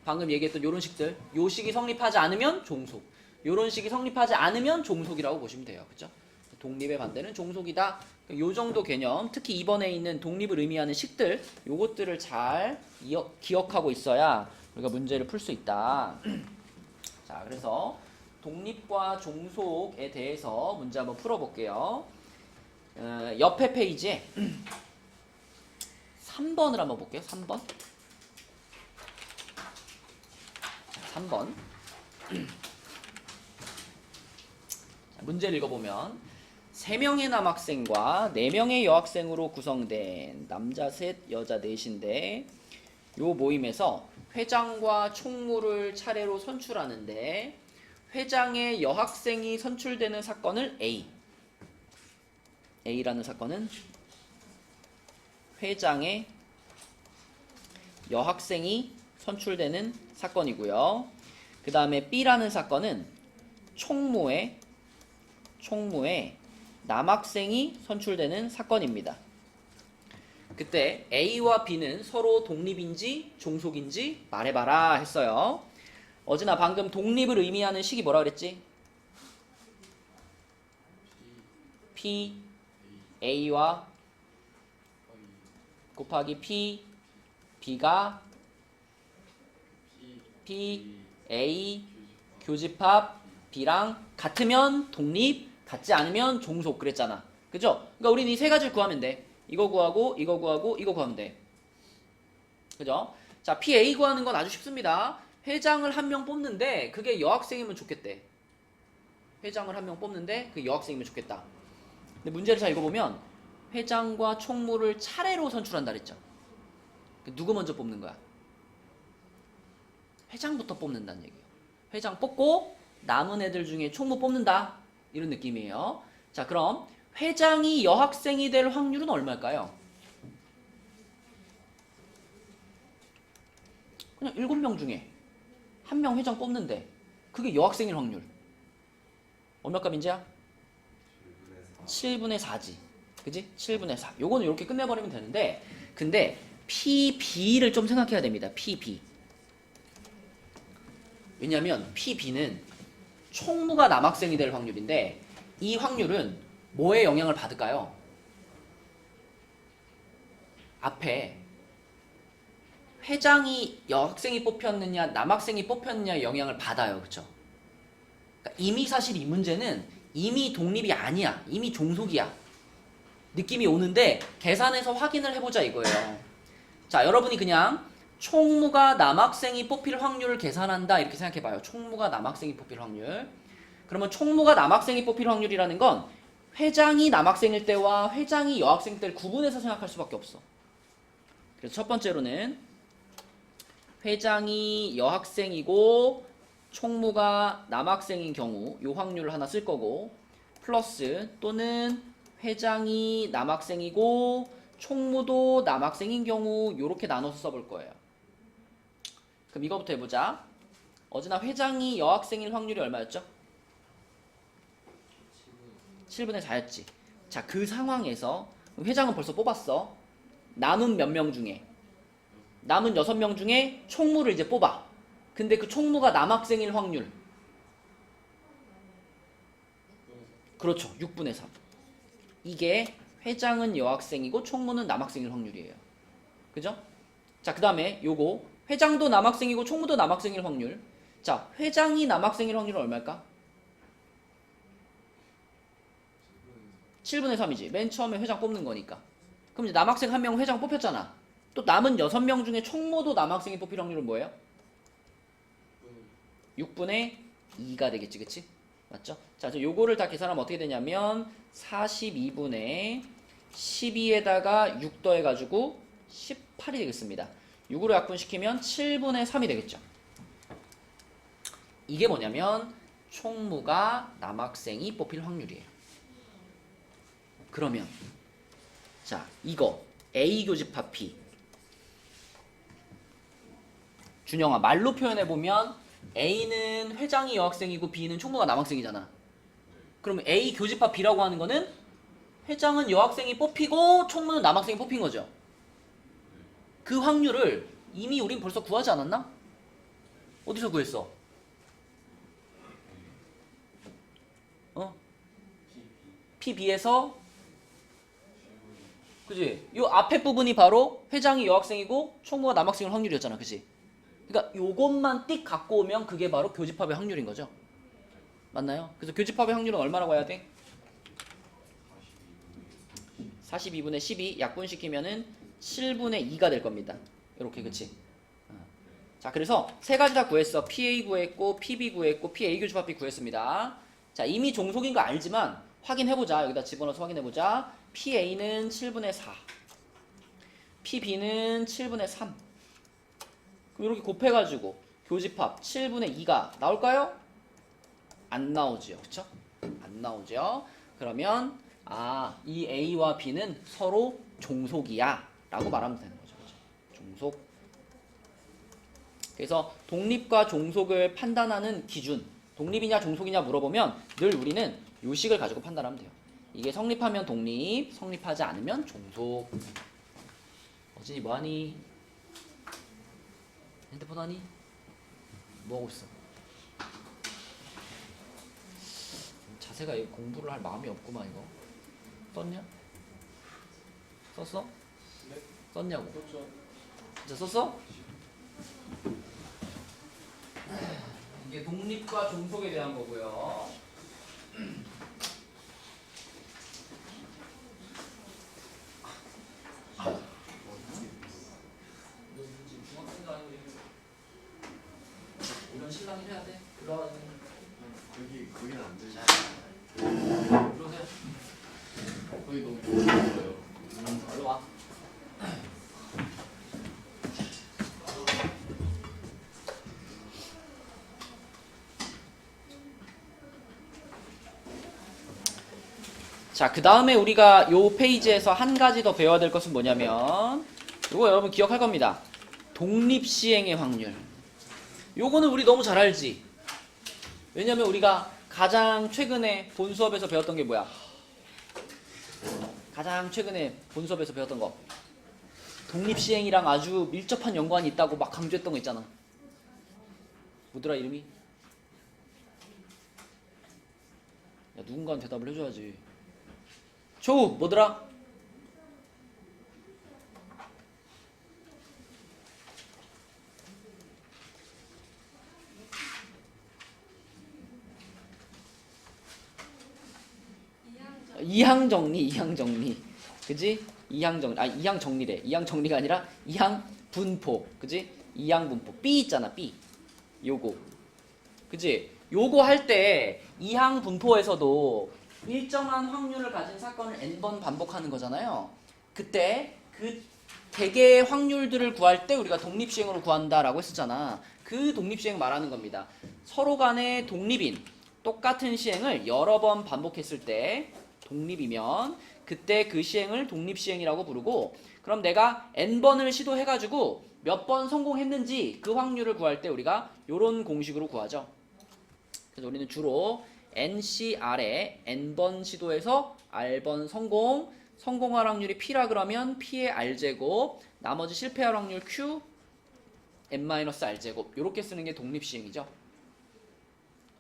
A: 방금 얘기했던 요런 식들, 요 식이 성립하지 않으면 종속, 요런 식이 성립하지 않으면 종속이라고 보시면 돼요. 그쵸? 독립의 반대는 종속이다. 요 정도 개념, 특히 이번에 있는 독립을 의미하는 식들, 요것들을 잘 기억하고 있어야 우리가 문제를 풀 수 있다. 자, 그래서 독립과 종속에 대해서 문제 한번 풀어볼게요. 옆에 페이지에 3번을 한번 볼게요. 3번. 3번. 문제를 읽어보면 3명의 남학생과 4명의 여학생으로 구성된 남자 셋, 여자 넷인데 요 모임에서 회장과 총무를 차례로 선출하는데 회장의 여학생이 선출되는 사건을 A라는 사건은 회장의 여학생이 선출되는 사건이고요. 그 다음에 B라는 사건은 총무에 남학생이 선출되는 사건입니다. 그때 A와 B는 서로 독립인지 종속인지 말해봐라 했어요. 어제나 방금 독립을 의미하는 식이 뭐라 그랬지? P A와 곱하기 P B가 P A 교집합 B랑 같으면 독립, 같지 않으면 종속 그랬잖아. 그죠? 그러니까 우린 이 세 가지를 구하면 돼. 이거 구하고 이거 구하고 이거 구하면 돼. 그죠? 자, PA 구하는 건 아주 쉽습니다. 회장을 한 명 뽑는데 그게 여학생이면 좋겠대. 회장을 한 명 뽑는데 그게 여학생이면 좋겠다. 근데 문제를 잘 읽어보면 회장과 총무를 차례로 선출한다 그랬죠. 누구 먼저 뽑는 거야? 회장부터 뽑는다는 얘기예요. 회장 뽑고 남은 애들 중에 총무 뽑는다. 이런 느낌이에요. 자, 그럼 회장이 여학생이 될 확률은 얼마일까요? 그냥 7명 중에 1명 회장 뽑는데 그게 여학생일 확률 얼마 값인지야? 7분의 4지. 그지? 7분의 4. 요거는 이렇게 끝내버리면 되는데 근데 PB를 좀 생각해야 됩니다. PB. 왜냐면 PB는 총무가 남학생이 될 확률인데 이 확률은 뭐에 영향을 받을까요? 앞에 회장이 여학생이 뽑혔느냐 남학생이 뽑혔느냐에 영향을 받아요. 그쵸? 그러니까 이미 사실 이 문제는 이미 독립이 아니야. 이미 종속이야. 느낌이 오는데 계산해서 확인을 해보자 이거예요. 자, 여러분이 그냥 총무가 남학생이 뽑힐 확률을 계산한다 이렇게 생각해봐요. 총무가 남학생이 뽑힐 확률. 그러면 총무가 남학생이 뽑힐 확률이라는 건 회장이 남학생일 때와 회장이 여학생일 때를 구분해서 생각할 수밖에 없어. 그래서 첫 번째로는 회장이 여학생이고 총무가 남학생인 경우 이 확률을 하나 쓸 거고 플러스 또는 회장이 남학생이고 총무도 남학생인 경우 이렇게 나눠서 써볼 거예요. 그럼 이거부터 해보자. 어제나 회장이 여학생일 확률이 얼마였죠? 7분의 4였지. 자, 그 상황에서 회장은 벌써 뽑았어. 남은 몇 명 중에 남은 6명 중에 총무를 이제 뽑아. 근데 그 총무가 남학생일 확률 그렇죠. 6분의 3. 이게 회장은 여학생이고 총무는 남학생일 확률이에요. 그죠? 자, 그 다음에 요거 회장도 남학생이고 총무도 남학생일 확률. 자, 회장이 남학생일 확률은 얼마일까? 7분의 3이지. 맨 처음에 회장 뽑는 거니까. 그럼 이제 남학생 1명 회장 뽑혔잖아. 또 남은 6명 중에 총무도 남학생이 뽑힐 확률은 뭐예요? 6분의 2가 되겠지. 그치? 맞죠? 자, 요거를 다 계산하면 어떻게 되냐면 42분의 12에다가 6 더해가지고 18이 되겠습니다. 6으로 약분시키면 7분의 3이 되겠죠. 이게 뭐냐면 총무가 남학생이 뽑힐 확률이에요. 그러면 자, 이거 A 교집합 P 준영아, 말로 표현해보면 A는 회장이 여학생이고 B는 총무가 남학생이잖아. 그러면 A 교집합 B라고 하는 거는 회장은 여학생이 뽑히고 총무는 남학생이 뽑힌 거죠. 그 확률을 이미 우린 벌써 구하지 않았나? 어디서 구했어? PB에서 그지? 요 앞에 부분이 바로 회장이 여학생이고 총무가 남학생일 확률이었잖아. 그지? 그러니까 요것만 띡 갖고 오면 그게 바로 교집합의 확률인 거죠. 맞나요? 그래서 교집합의 확률은 얼마라고 해야 돼? 42분의 12 약분시키면은 7분의 2가 될 겁니다. 이렇게 그치? 자, 그래서 세 가지 다 구했어. PA 구했고, PB 구했고, PA 교집합비 구했습니다. 자, 이미 종속인 거 알지만 확인해보자. 여기다 집어넣어서 확인해보자. PA는 7분의 4, PB는 7분의 3. 그럼 이렇게 곱해가지고 교집합 7분의 2가 나올까요? 안 나오죠. 그쵸? 안 나오죠. 그러면 이 A와 B는 서로 종속이야 라고 말하면 되는 거죠. 그쵸? 종속. 그래서 독립과 종속을 판단하는 기준, 독립이냐 종속이냐 물어보면 늘 우리는 요식을 가지고 판단하면 돼요. 이게 성립하면 독립, 성립하지 않으면 종속. 어진이 뭐하니? 핸드폰 하니? 뭐하고 있어? 자세가 공부를 할 마음이 없구만. 이거 썼냐? 썼어?
C: 네?
A: 썼냐고?
C: 그렇죠.
A: 진짜 썼어? 이게 독립과 종속에 대한 거고요. 이런 신랑이 해야 돼. 들어가는.
C: 거기는 안 되지.
A: 들어오세요.
C: 거기 너무 좋아요.
A: 얼른 와. 자, 그 다음에 우리가 요 페이지에서 한 가지 더 배워야 될 것은 뭐냐면 요거 여러분 기억할 겁니다. 독립시행의 확률. 요거는 우리 너무 잘 알지? 왜냐면 우리가 가장 최근에 본 수업에서 배웠던 게 뭐야? 가장 최근에 본 수업에서 배웠던 거. 독립시행이랑 아주 밀접한 연관이 있다고 막 강조했던 거 있잖아. 뭐더라 이름이? 야, 누군가는 대답을 해줘야지. 조우 뭐더라? 이항정리. 그지? 이항정리래. 이항정리가 아니라 이항분포. 그지? 이항분포. B 있잖아, B. 요거. 그지? 요거 할 때 이항분포에서도 일정한 확률을 가진 사건을 n번 반복하는 거잖아요. 그때 그 대개의 확률들을 구할 때 우리가 독립시행으로 구한다라고 했었잖아. 그 독립시행 말하는 겁니다. 서로 간의 독립인 똑같은 시행을 여러 번 반복했을 때 독립이면 그때 그 시행을 독립시행이라고 부르고, 그럼 내가 n번을 시도해가지고 몇 번 성공했는지 그 확률을 구할 때 우리가 요런 공식으로 구하죠. 그래서 우리는 주로 NCR에 n번 시도해서 R번 성공할 확률이 P라 그러면 P의 R제곱, 나머지 실패할 확률 Q, n-R제곱 요렇게 쓰는 게 독립시행이죠.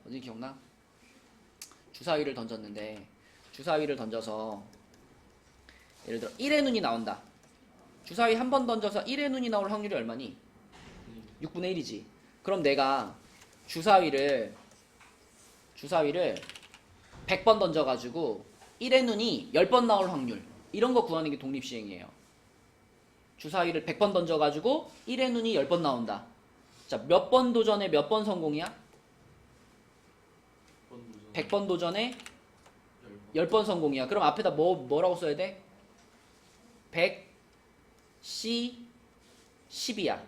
A: 어디 기억나? 주사위를 던졌는데 주사위를 던져서 예를 들어 1의 눈이 나온다. 주사위 한 번 던져서 1의 눈이 나올 확률이 얼마니? 6분의 1이지. 그럼 내가 주사위를 100번 던져가지고 1의 눈이 10번 나올 확률, 이런 거 구하는 게 독립시행이에요. 주사위를 100번 던져가지고 1의 눈이 10번 나온다. 자, 몇 번 도전에 몇 번 성공이야? 100번 도전에 10번 성공이야. 그럼 앞에다 뭐라고 써야 돼? 100, C, 10이야.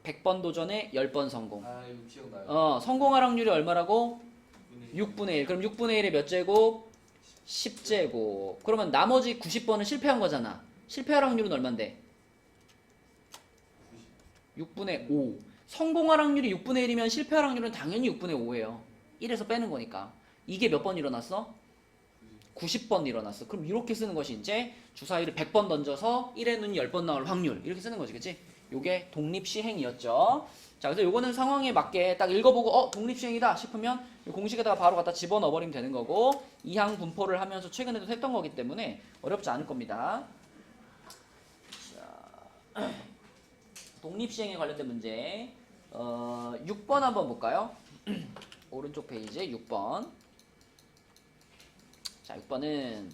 A: 100번 도전에 10번 성공.
C: 이거 기억나요.
A: 성공할 확률이 얼마라고? 6분의 1. 그럼 6분의 1의 몇 제곱? 10제곱. 그러면 나머지 90번은 실패한 거잖아. 실패할 확률은 얼만데? 6분의 5. 성공할 확률이 6분의 1이면 실패할 확률은 당연히 6분의 5예요. 1에서 빼는 거니까. 이게 몇 번 일어났어? 90번 일어났어. 그럼 이렇게 쓰는 것이 이제 주사위를 100번 던져서 1의 눈이 10번 나올 확률. 이렇게 쓰는 거지. 그치? 요게 독립시행이었죠. 자, 그래서 요거는 상황에 맞게 딱 읽어보고 독립시행이다 싶으면 이 공식에다가 바로 갖다 집어넣어버리면 되는 거고, 이항 분포를 하면서 최근에도 했던 거기 때문에 어렵지 않을 겁니다. 자, 독립시행에 관련된 문제 6번 한번 볼까요? 오른쪽 페이지에 6번. 자, 6번은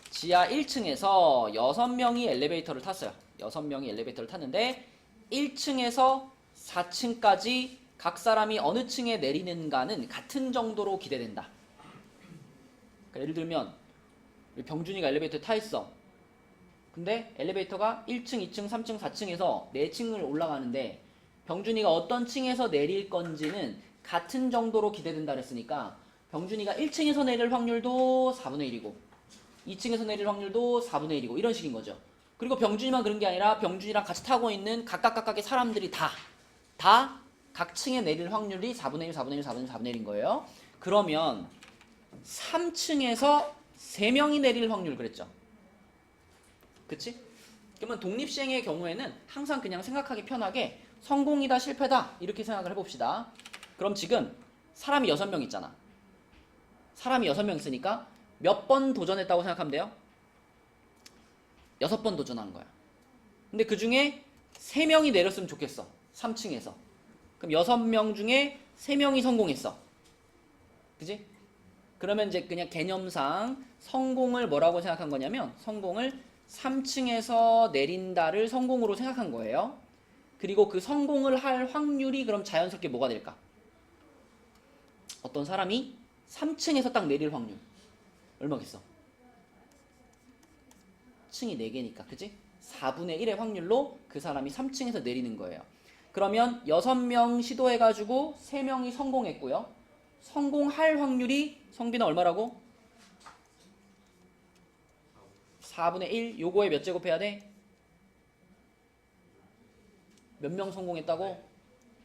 A: 지하 1층에서 6명이 엘리베이터를 탔어요. 6명이 엘리베이터를 탔는데 1층에서 4층까지 각 사람이 어느 층에 내리는가는 같은 정도로 기대된다. 그러니까 예를 들면 병준이가 엘리베이터에 타 있어. 근데 엘리베이터가 1층, 2층, 3층, 4층에서 4층을 올라가는데 병준이가 어떤 층에서 내릴 건지는 같은 정도로 기대된다 그랬으니까 병준이가 1층에서 내릴 확률도 4분의 1이고 2층에서 내릴 확률도 4분의 1이고 이런 식인 거죠. 그리고 병준이만 그런 게 아니라 병준이랑 같이 타고 있는 각각의 사람들이 다 각 층에 내릴 확률이 4분의 1, 4분의 1, 4분의 1, 4분의 1인 거예요. 그러면 3층에서 3명이 내릴 확률 그랬죠. 그치? 그러면 독립시행의 경우에는 항상 그냥 생각하기 편하게 성공이다 실패다 이렇게 생각을 해봅시다. 그럼 지금 사람이 6명 있잖아. 사람이 6명 있으니까 몇 번 도전했다고 생각하면 돼요? 6번 도전한 거야. 근데 그 중에 3명이 내렸으면 좋겠어. 3층에서. 그럼 6명 중에 3명이 성공했어. 그지? 그러면 이제 그냥 개념상 성공을 뭐라고 생각한 거냐면 성공을 3층에서 내린다를 성공으로 생각한 거예요. 그리고 그 성공을 할 확률이 그럼 자연스럽게 뭐가 될까? 어떤 사람이 3층에서 딱 내릴 확률 얼마겠어? 층이 4개니까 그치? 4분의 1의 확률로 그 사람이 3층에서 내리는 거예요. 그러면 6명 시도해가지고 3명이 성공했고요. 성공할 확률이 성빈아 얼마라고? 4분의 1 요거에 몇 제곱해야 돼? 몇 명 성공했다고?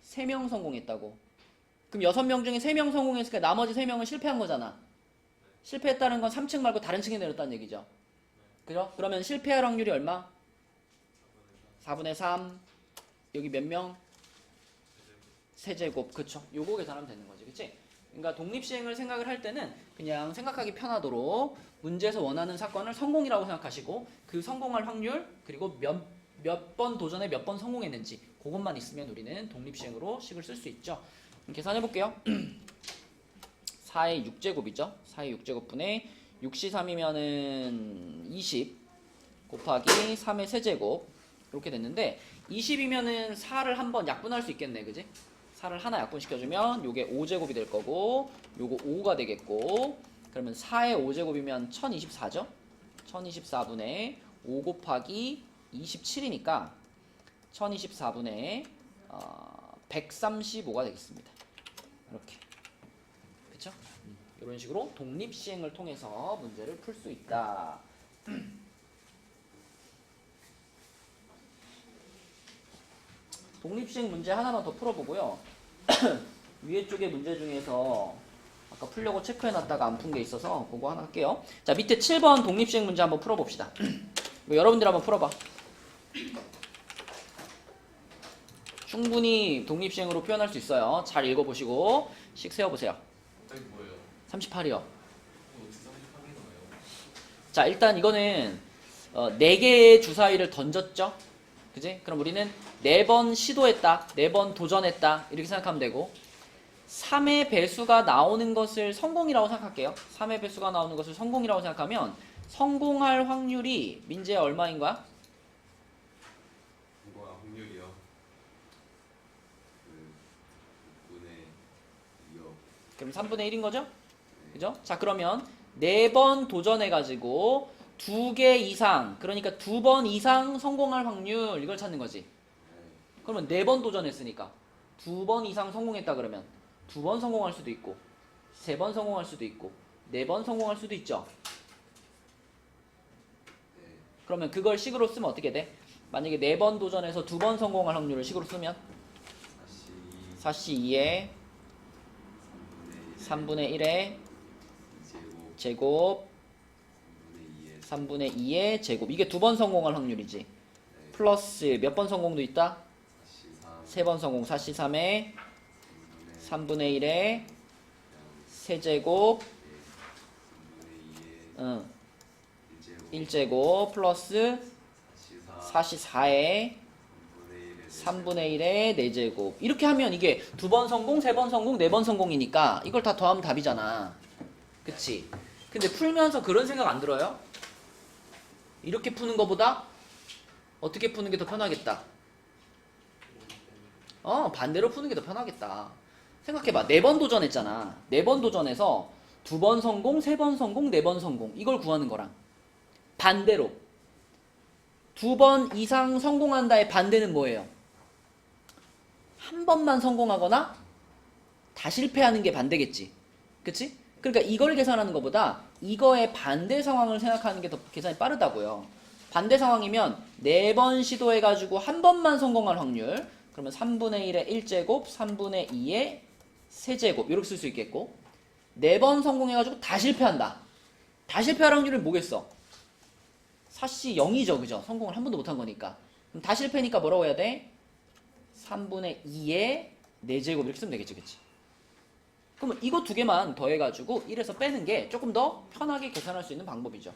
A: 3명 성공했다고. 그럼 6명 중에 3명 성공했으니까 나머지 3명은 실패한 거잖아. 실패했다는 건 3층 말고 다른 층에 내렸다는 얘기죠. 그죠? 그러면 실패할 확률이 얼마? 4분의 3 여기 몇 명? 세제곱. 그쵸? 요거 계산하면 되는 거지. 그치? 그러니까 독립시행을 생각을 할 때는 그냥 생각하기 편하도록 문제에서 원하는 사건을 성공이라고 생각하시고 그 성공할 확률 그리고 몇 번 도전에 몇 번 성공했는지 그것만 있으면 우리는 독립시행으로 식을 쓸 수 있죠. 계산해 볼게요. 4의 6제곱이죠. 4의 6제곱분의 6C3이면은 20 곱하기 3의 세제곱 이렇게 됐는데 20이면은 4를 한번 약분할 수 있겠네. 그지? 4를 하나 약분시켜주면 요게 5제곱이 될 거고 요거 5가 되겠고 그러면 4의 5제곱이면 1024죠? 1024분의 5 곱하기 27이니까 1024분의 135가 되겠습니다. 이렇게. 그쵸? 이런 식으로 독립시행을 통해서 문제를 풀 수 있다. 독립시행 문제 하나만 더 풀어보고요. 위에 쪽의 문제 중에서 아까 풀려고 체크해놨다가 안 푼 게 있어서 그거 하나 할게요. 자, 밑에 7번 독립시행 문제 한번 풀어봅시다. 여러분들 한번 풀어봐. 충분히 독립시행으로 표현할 수 있어요. 잘 읽어보시고 식 세어보세요.
C: 답이 뭐예요?
A: 38이요.
C: 어떻게 38이 나와요?
A: 자, 일단 이거는 4개의 주사위를 던졌죠? 그지? 그럼 우리는 4번 시도했다, 4번 도전했다 이렇게 생각하면 되고 3의 배수가 나오는 것을 성공이라고 생각할게요. 3의 배수가 나오는 것을 성공이라고 생각하면 성공할 확률이 민재야 얼마인 거야?
B: 뭐야 확률이요? 그 6분의 2요.
A: 그럼 3분의 1인 거죠? 그죠? 자, 그러면 4번 도전해가지고 2개 이상, 그러니까 2번 이상 성공할 확률 이걸 찾는 거지. 그러면 4번 도전했으니까 2번 이상 성공했다 그러면 2번 성공할 수도 있고 3번 성공할 수도 있고 4번 성공할 수도 있죠.
B: 네.
A: 그러면 그걸 식으로 쓰면 어떻게 돼? 만약에 4번 도전해서 2번 성공할 확률을 식으로 쓰면
B: 4C
A: 4C2에 3분의 1의
B: 2제곱
A: 제곱
B: 3분의 2의
A: 3분의 2의 제곱. 이게 2번 성공할 확률이지. 플러스 몇 번 성공도 있다?
B: 4C 3
A: 3번 성공. 4C3의 3분의 1의 세제곱
B: 3분의 2의 1제곱
A: 1제곱 플러스
B: 4C 4
A: 4C4의 3분의 1의 4제곱. 이렇게 하면 이게 2번 성공, 3번 성공, 4번 성공이니까 이걸 다 더하면 답이잖아. 그치? 근데 풀면서 그런 생각 안 들어요? 이렇게 푸는 것보다 어떻게 푸는 게 더 편하겠다? 반대로 푸는 게 더 편하겠다. 생각해봐. 4번 도전했잖아. 4번 도전해서 2번 성공, 3번 성공, 4번 성공. 이걸 구하는 거랑 반대로 2번 이상 성공한다의 반대는 뭐예요? 한 번만 성공하거나 다 실패하는 게 반대겠지. 그치? 그러니까 이걸 계산하는 것보다 이거의 반대 상황을 생각하는 게 더 계산이 빠르다고요. 반대 상황이면 4번 시도해가지고 한 번만 성공할 확률. 그러면 3분의 1의 1제곱, 3분의 2의 세제곱 이렇게 쓸 수 있겠고, 4번 성공해가지고 다 실패한다. 다 실패할 확률은 뭐겠어? 사씨 0이죠, 그죠? 성공을 한 번도 못한 거니까. 그럼 다 실패니까 뭐라고 해야 돼? 3분의 2의 4제곱 이렇게 쓰면 되겠지, 그치? 그러면 이거 2개만 더해가지고 1에서 빼는 게 조금 더 편하게 계산할 수 있는 방법이죠.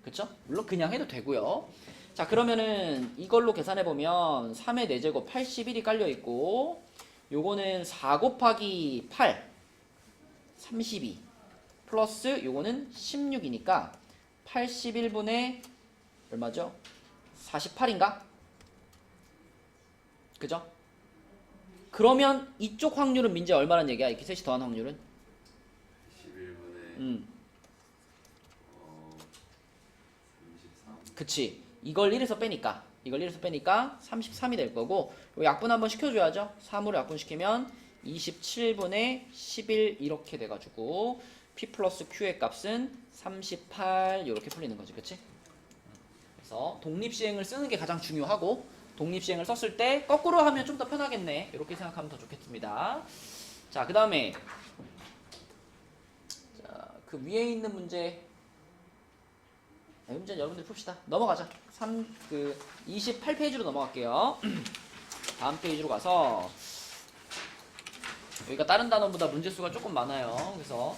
A: 그쵸? 물론 그냥 해도 되고요. 자, 그러면은 이걸로 계산해보면 3의 4제곱 81이 깔려있고, 요거는 4 곱하기 8 32 플러스 요거는 16이니까 81분의 얼마죠? 48인가? 그죠? 그러면 이쪽 확률은 민재 얼마란 얘기야? 이렇게 셋이 더한 확률은?
B: 11분의 33.
A: 그치. 이걸 1에서 빼니까 33이 될 거고, 요 약분 한번 시켜줘야죠. 3으로 약분시키면 27분의 11 이렇게 돼가지고 P 플러스 Q의 값은 38 이렇게 풀리는 거지. 그치? 그래서 독립시행을 쓰는 게 가장 중요하고, 독립시행을 썼을 때 거꾸로 하면 좀 더 편하겠네. 이렇게 생각하면 더 좋겠습니다. 자, 그 다음에 그 위에 있는 문제, 문제는 여러분들 풉시다. 넘어가자. 28페이지로 넘어갈게요. 다음 페이지로 가서, 여기가 다른 단원보다 문제 수가 조금 많아요. 그래서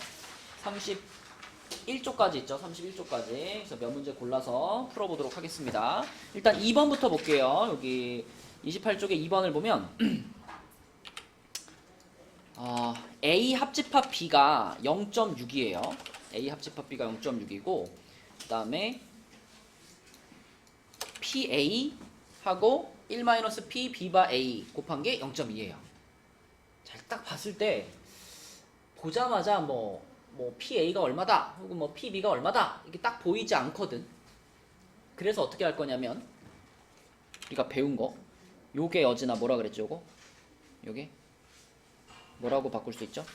A: 31쪽까지 있죠. 31쪽까지. 그래서 몇 문제 골라서 풀어보도록 하겠습니다. 일단 2번부터 볼게요. 여기 28쪽에 2번을 보면 A 합집합 B가 0.6이에요. A 합집합 B가 0.6이고, 그 다음에 PA 하고 1-P B바 A 곱한 게 0.2예요. 잘 딱 봤을 때 보자마자 뭐 PA가 얼마다 혹은 뭐 PB가 얼마다 이게 딱 보이지 않거든. 그래서 어떻게 할 거냐면, 우리가 배운 거 요게 어지나 뭐라 그랬죠? 요게 뭐라고 바꿀 수 있죠?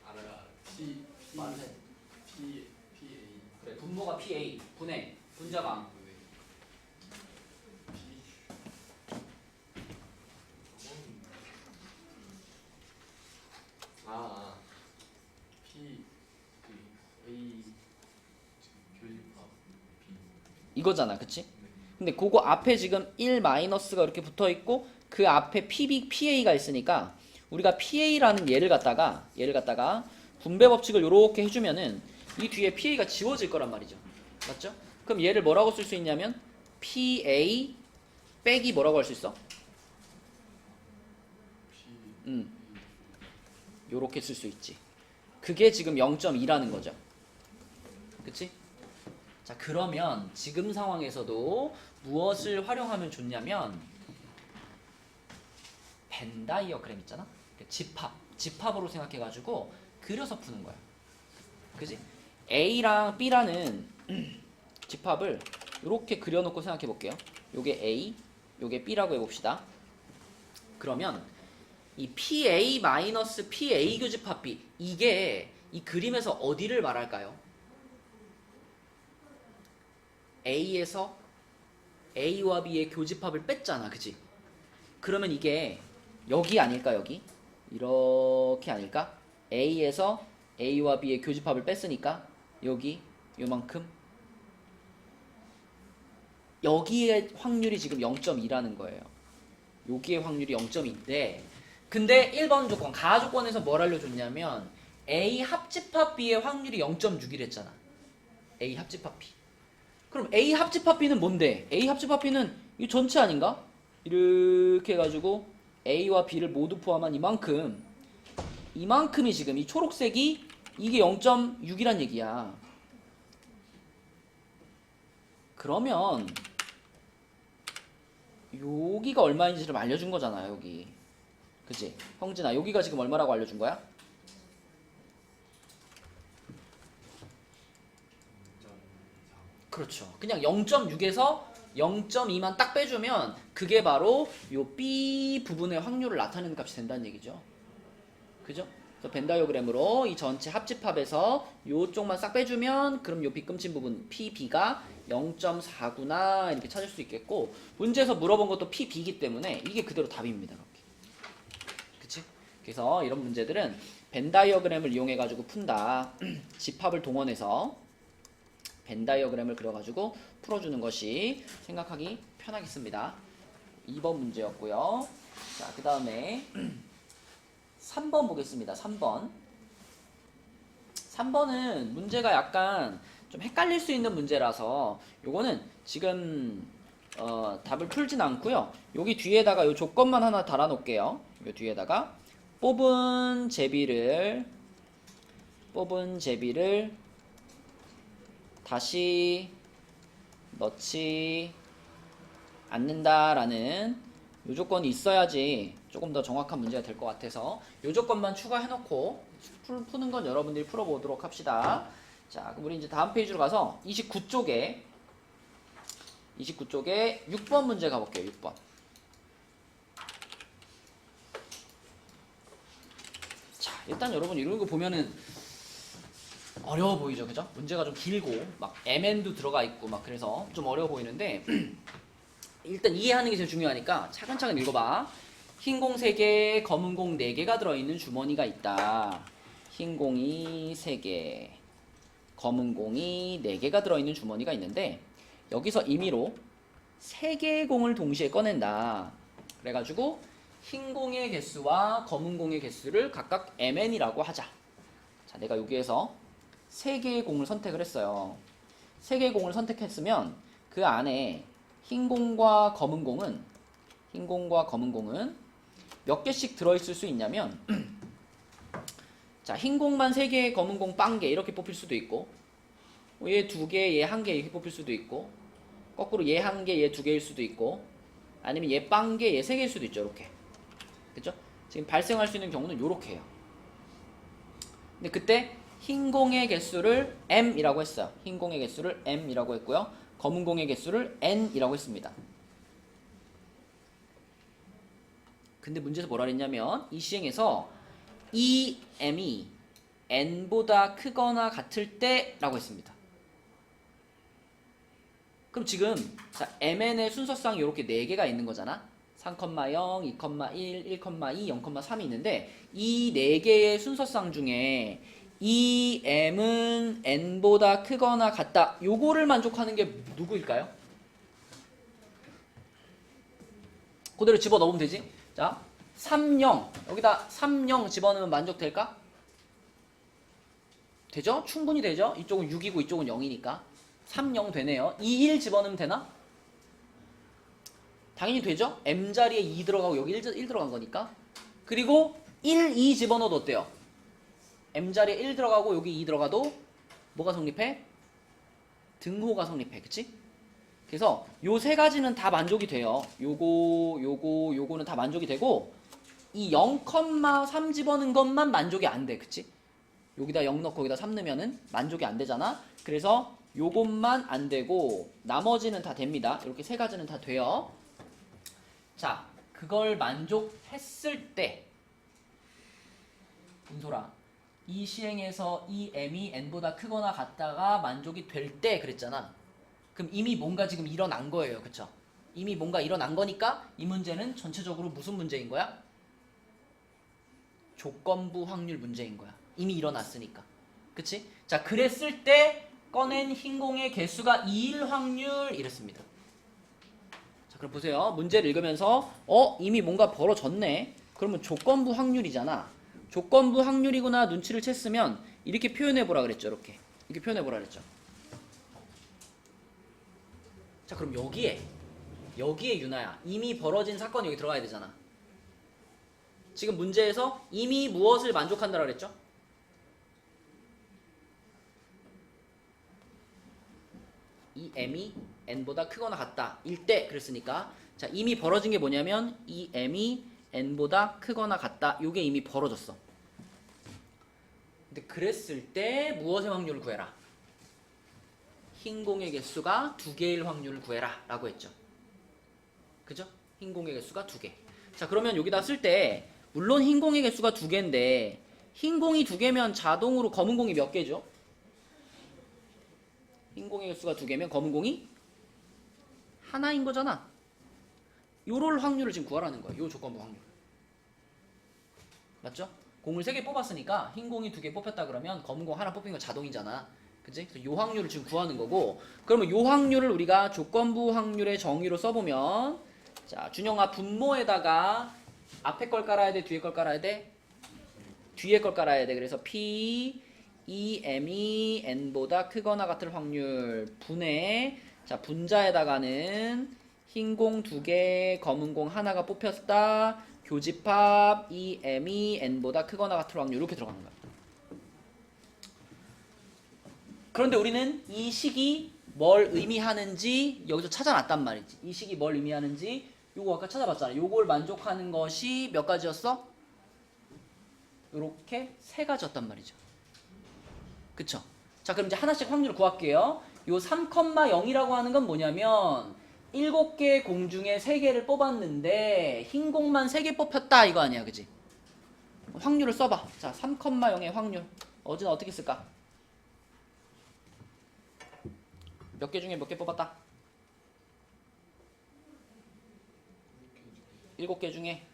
C: 알아요. P
A: 맞네.
C: P A
A: 그래, 분모가 PA 분해 분자가
C: P A 교집합 B.
A: 이거잖아, 그치? 근데 그거 앞에 지금 1 마이너스가 이렇게 붙어 있고, 그 앞에 PB, PA가 있으니까 우리가 PA라는 얘를 갖다가 분배 법칙을 이렇게 해주면은 이 뒤에 PA가 지워질 거란 말이죠. 맞죠? 그럼 얘를 뭐라고 쓸 수 있냐면 PA 빼기 뭐라고 할 수 있어?
C: P
A: 요렇게 쓸 수 있지. 그게 지금 0.2라는 거죠. 그치? 자, 그러면 지금 상황에서도 무엇을 활용하면 좋냐면 벤 다이어그램 있잖아? 집합으로 생각해가지고 그려서 푸는 거야. 그지? A랑 B라는 집합을 이렇게 그려놓고 생각해 볼게요. 요게 A, 요게 B라고 해봅시다. 그러면 이 PA-PA 교집합 B, 이게 이 그림에서 어디를 말할까요? A에서 A와 B의 교집합을 뺐잖아, 그치? 그러면 이게 여기 아닐까, 여기? 이렇게 아닐까? A에서 A와 B의 교집합을 뺐으니까 여기 요만큼, 여기의 확률이 지금 0.2라는 거예요. 여기의 확률이 0.2인데, 근데 1번 조건, 가하 조건에서 뭘 알려줬냐면 A 합집합 B의 확률이 0.6이랬잖아. A 합집합 B. 그럼 A 합집합 B는 뭔데? A 합집합 B는 이 전체 아닌가? 이렇게 해가지고 A와 B를 모두 포함한 이만큼이 지금 이 초록색이 이게 0.6이란 얘기야. 그러면 여기가 얼마인지 좀 알려준 거잖아. 여기 그치? 형진아 여기가 지금 얼마라고 알려준 거야? 그렇죠. 그냥 0.6에서 0.2만 딱 빼주면 그게 바로 요 B 부분의 확률을 나타내는 값이 된다는 얘기죠. 그죠? 그래서 벤 다이어그램으로 이 전체 합집합에서 요쪽만 싹 빼주면 그럼 요 빗금친 부분 PB가 0.4구나 이렇게 찾을 수 있겠고, 문제에서 물어본 것도 PB이기 때문에 이게 그대로 답입니다. 이렇게. 그치? 그래서 이런 문제들은 벤 다이어그램을 이용해 가지고 푼다. 집합을 동원해서 벤 다이어그램을 그려가지고 풀어주는 것이 생각하기 편하겠습니다. 2번 문제였고요. 자, 그 다음에 3번 보겠습니다. 3번은 문제가 약간 좀 헷갈릴 수 있는 문제라서 요거는 지금 답을 풀진 않고요. 여기 뒤에다가 요 조건만 하나 달아 놓을게요. 요 뒤에다가 뽑은 제비를 다시 넣지 않는다라는 요 조건이 있어야지 조금 더 정확한 문제가 될 것 같아서 요 조건만 추가해놓고 푸는 건 여러분들이 풀어보도록 합시다. 자, 그럼 우리 이제 다음 페이지로 가서 29쪽에 6번 문제 가볼게요. 6번. 자, 일단 여러분 이런 거 보면은 어려워 보이죠, 그죠? 문제가 좀 길고 막 MN도 들어가 있고 막 그래서 좀 어려워 보이는데 일단 이해하는 게 제일 중요하니까 차근차근 읽어봐. 흰 공 3개, 검은 공 4개가 들어있는 주머니가 있다. 흰 공이 3개, 검은 공이 4개가 들어있는 주머니가 있는데 여기서 임의로 3개의 공을 동시에 꺼낸다. 그래가지고 흰 공의 개수와 검은 공의 개수를 각각 MN이라고 하자. 자, 내가 여기에서 3개의 공을 선택을 했어요. 3개의 공을 선택했으면 그 안에 흰 공과 검은 공은 몇 개씩 들어있을 수 있냐면 자, 흰 공만 3개, 검은 공 빵개 이렇게 뽑힐 수도 있고, 얘 2개, 얘 1개 이렇게 뽑힐 수도 있고, 거꾸로 얘 1개, 얘 2개일 수도 있고, 아니면 얘 빵개, 얘 3개일 수도 있죠. 이렇게. 그쵸? 지금 발생할 수 있는 경우는 요렇게 해요. 근데 그때 흰 공의 개수를 M이라고 했어요. 흰 공의 개수를 M이라고 했고요. 검은 공의 개수를 N이라고 했습니다. 근데 문제에서 뭐라 그랬냐면 이 시행에서 이 M이 N보다 크거나 같을 때 라고 했습니다. 그럼 지금 자, MN의 순서상 이렇게 4개가 있는 거잖아. 3,0, 2,1, 1,2, 0,3이 있는데 이 4개의 순서상 중에 이 M은 N보다 크거나 같다. 요거를 만족하는 게 누구일까요? 그대로 집어넣으면 되지. 자, 3, 0 여기다 3, 0 집어넣으면 만족될까? 되죠? 충분히 되죠? 이쪽은 6이고 이쪽은 0이니까 3, 0 되네요. 2, 1 집어넣으면 되나? 당연히 되죠? M자리에 2 들어가고 여기 1 들어간 거니까. 그리고 1, 2 집어넣어도 어때요? M자리에 1 들어가고 여기 2 들어가도 뭐가 성립해? 등호가 성립해. 그치? 그래서 요 세 가지는 다 만족이 돼요. 요거는 다 만족이 되고 이 0,3 집어넣은 것만 만족이 안 돼. 그치? 여기다 0 넣고 여기다 3 넣으면은 만족이 안 되잖아. 그래서 요것만 안 되고 나머지는 다 됩니다. 이렇게 세 가지는 다 돼요. 자, 그걸 만족했을 때 은솔아, 이 시행에서 이 M이 N보다 크거나 같다가 만족이 될 때 그랬잖아. 그럼 이미 뭔가 지금 일어난 거예요. 그쵸? 이미 뭔가 일어난 거니까 이 문제는 전체적으로 무슨 문제인 거야? 조건부 확률 문제인 거야. 이미 일어났으니까. 그치? 자, 그랬을 때 꺼낸 흰 공의 개수가 2일 확률 이랬습니다. 자, 그럼 보세요. 문제를 읽으면서 이미 뭔가 벌어졌네. 그러면 조건부 확률이잖아. 조건부 확률이구나 눈치를 챘으면 이렇게 표현해보라 그랬죠. 이렇게 표현해보라 그랬죠. 자, 그럼 여기에 여기에 유나야. 이미 벌어진 사건이 여기 들어가야 되잖아. 지금 문제에서 이미 무엇을 만족한다고 그랬죠? 이 m이 n보다 크거나 같다 일 때 그랬으니까, 자 이미 벌어진 게 뭐냐면 이 m이 n보다 크거나 같다. 요게 이미 벌어졌어. 근데 그랬을 때 무엇의 확률을 구해라? 흰 공의 개수가 2개일 확률을 구해라 라고 했죠. 그죠? 흰 공의 개수가 2개. 자 그러면 여기다 쓸 때 물론 흰 공의 개수가 2개인데 흰 공이 2개면 자동으로 검은 공이 몇 개죠? 흰 공의 개수가 2개면 검은 공이 하나인 거잖아. 요럴 확률을 지금 구하라는 거야. 요 조건부 확률. 맞죠? 공을 3개 뽑았으니까 흰 공이 2개 뽑혔다 그러면 검은 공 하나 뽑힌 거 자동이잖아. 그치? 그래서 요 확률을 지금 구하는 거고, 그러면 요 확률을 우리가 조건부 확률의 정의로 써보면, 자 준영아 분모에다가 앞에 걸 깔아야 돼? 뒤에 걸 깔아야 돼? 뒤에 걸 깔아야 돼. 그래서 P 이 m이 n보다 크거나 같을 확률 분의, 자 분자에다가는 흰 공 2개 검은 공 하나가 뽑혔다 교집합 이 m이 n보다 크거나 같을 확률 이렇게 들어가는 거야. 그런데 우리는 이 식이 뭘 의미하는지 여기서 찾아놨단 말이지. 이 식이 뭘 의미하는지 요거 아까 찾아봤잖아. 요걸 만족하는 것이 몇 가지였어? 요렇게 3가지였단 말이죠. 그쵸? 자 그럼 이제 하나씩 확률을 구할게요. 요 3,0이라고 하는 건 뭐냐면 7개의 공 중에 3개를 뽑았는데 흰 공만 3개 뽑혔다 이거 아니야, 그지? 확률을 써봐. 자 3,0의 확률 어제는 어떻게 쓸까? 몇 개 중에 몇 개 뽑았다? 7개 중에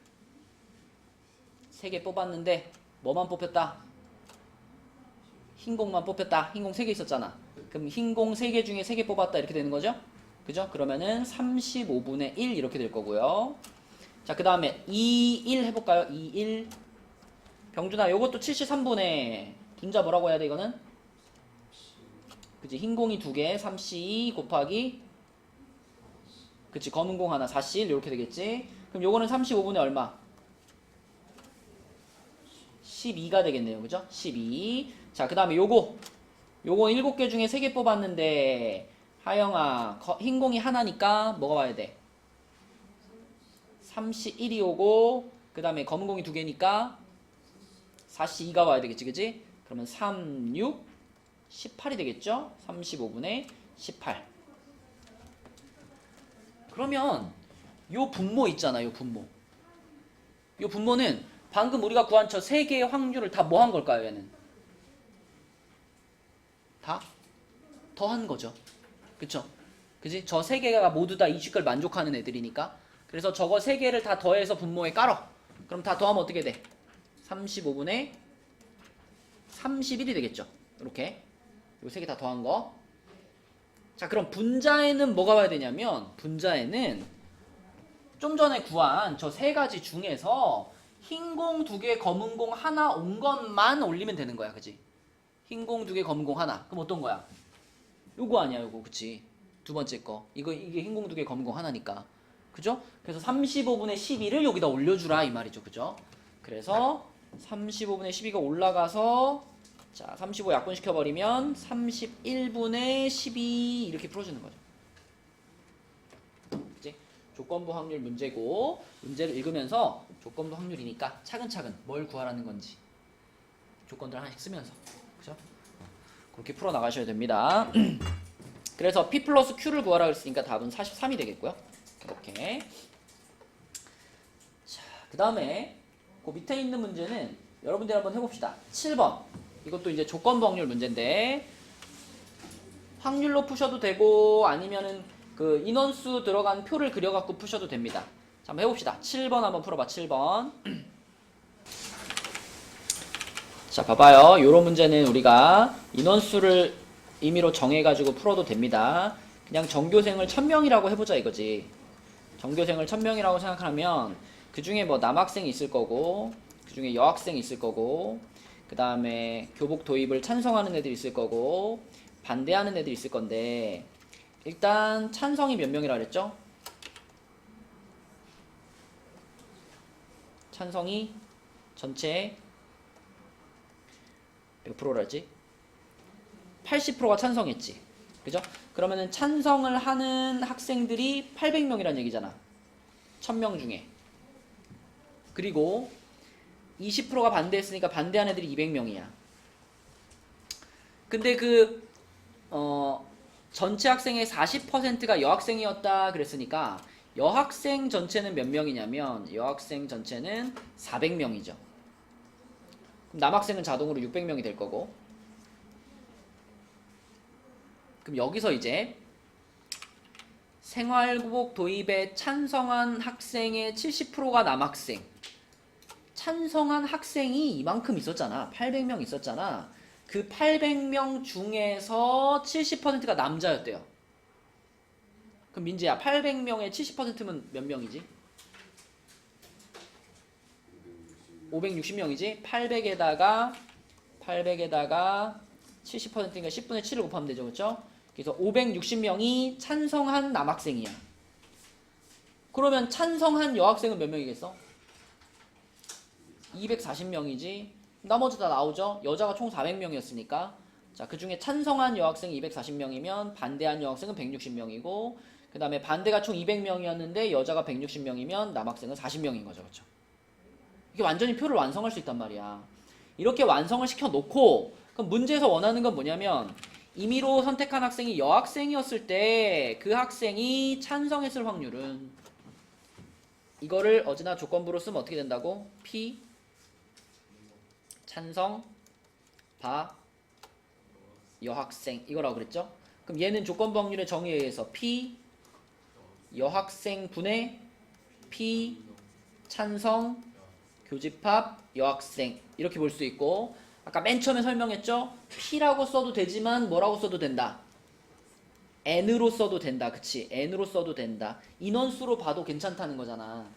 A: 3개 뽑았는데 뭐만 뽑혔다? 흰 공만 뽑혔다. 흰 공 3개 있었잖아. 그럼 흰 공 3개 중에 3개 뽑았다 이렇게 되는 거죠? 그죠? 그러면은 35분의 1 이렇게 될 거고요. 자 그 다음에 2, 1 해볼까요? 2, 1 병준아 요것도 73분의 분자 뭐라고 해야 돼 이거는? 그치? 흰 공이 2개 3C 곱하기 그치? 검은 공 하나 4C 이렇게 되겠지? 그럼 요거는 35분의 얼마? 12가 되겠네요. 그죠? 12. 자, 그 다음에 요거 7개 중에 3개 뽑았는데 하영아 흰 공이 하나니까 뭐가 와야 돼? 31이 오고 그 다음에 검은 공이 2개니까 42가 와야 되겠지. 그지? 그러면 3, 6, 18이 되겠죠? 35분의 18. 그러면 요 분모 있잖아. 요 분모. 요 분모는 방금 우리가 구한 저 3개의 확률을 다 뭐 한 걸까요? 얘는 다 더한 거죠. 그쵸? 그지? 저 3개가 모두 다 이 식을 만족하는 애들이니까. 그래서 저거 3개를 다 더해서 분모에 깔어. 그럼 다 더하면 어떻게 돼? 35분의 31이 되겠죠. 이렇게 요 3개 다 더한 거. 자 그럼 분자에는 뭐가 와야 되냐면 분자에는 좀 전에 구한 저 3가지 중에서 흰 공 2개 검은 공 하나 온 것만 올리면 되는 거야. 그지? 흰 공 2개 검은 공 하나. 그럼 어떤 거야? 요거 아니야 요거. 그치? 두 번째 거 이게 흰 공 2개 검은 공 하나니까. 그죠? 그래서 35분의 12를 여기다 올려주라 이 말이죠. 그죠? 그래서 35분의 12가 올라가서 자 35 약분시켜버리면 31분의 12 이렇게 풀어주는 거죠. 그치? 조건부 확률 문제고 문제를 읽으면서 조건부 확률이니까 차근차근 뭘 구하라는 건지 조건들 하나씩 쓰면서 그죠? 그렇게 풀어나가셔야 됩니다. 그래서 P 플러스 Q를 구하라 그랬으니까 답은 43이 되겠고요. 이렇게. 자, 그 다음에 그 밑에 있는 문제는 여러분들이 한번 해봅시다. 7번. 이것도 이제 조건부 확률 문제인데 확률로 푸셔도 되고 아니면은 그 인원수 들어간 표를 그려갖고 푸셔도 됩니다. 자, 한번 해봅시다. 7번 한번 풀어봐. 7번. 자, 봐봐요. 요런 문제는 우리가 인원수를 임의로 정해가지고 풀어도 됩니다. 그냥 전교생을 1000명이라고 해보자 이거지. 전교생을 1000명이라고 생각하면 그 중에 뭐 남학생이 있을 거고 그 중에 여학생이 있을 거고 그 다음에 교복 도입을 찬성하는 애들이 있을 거고 반대하는 애들이 있을 건데 일단 찬성이 몇 명이라 그랬죠? 찬성이 전체의 몇 프로라지? 80%가 찬성했지. 그죠? 그러면은 찬성을 하는 학생들이 800명이란 얘기잖아. 1000명 중에. 그리고 20%가 반대했으니까 반대한 애들이 200명이야. 근데 전체 학생의 40%가 여학생이었다 그랬으니까 여학생 전체는 몇 명이냐면 여학생 전체는 400명이죠. 그럼 남학생은 자동으로 600명이 될 거고. 그럼 여기서 이제 생활고복 도입에 찬성한 학생의 70%가 남학생. 찬성한 학생이 이만큼 있었잖아. 800명 있었잖아. 그 800명 중에서 70%가 남자였대요. 그럼 민재야, 800명의 70%면 몇 명이지? 560명이지? 800에다가 70%니까 10분의 7을 곱하면 되죠. 그렇죠? 그래서 560명이 찬성한 남학생이야. 그러면 찬성한 여학생은 몇 명이겠어? 240명이지. 나머지 다 나오죠. 여자가 총 400명이었으니까. 자, 그 중에 찬성한 여학생이 240명이면 반대한 여학생은 160명이고, 그 다음에 반대가 총 200명이었는데 여자가 160명이면 남학생은 40명인 거죠. 그렇죠? 이게 완전히 표를 완성할 수 있단 말이야. 이렇게 완성을 시켜놓고, 그럼 문제에서 원하는 건 뭐냐면 임의로 선택한 학생이 여학생이었을 때 그 학생이 찬성했을 확률은, 이거를 어지나 조건부로 쓰면 어떻게 된다고? P 찬성 바 여학생 이거라고 그랬죠? 그럼 얘는 조건부 확률의 정의에 의해서 P 여학생 분의 P 찬성 교집합 여학생 이렇게 볼 수 있고, 아까 맨 처음에 설명했죠? P라고 써도 되지만 뭐라고 써도 된다. N으로 써도 된다. 그치? N으로 써도 된다. 인원수로 봐도 괜찮다는 거잖아.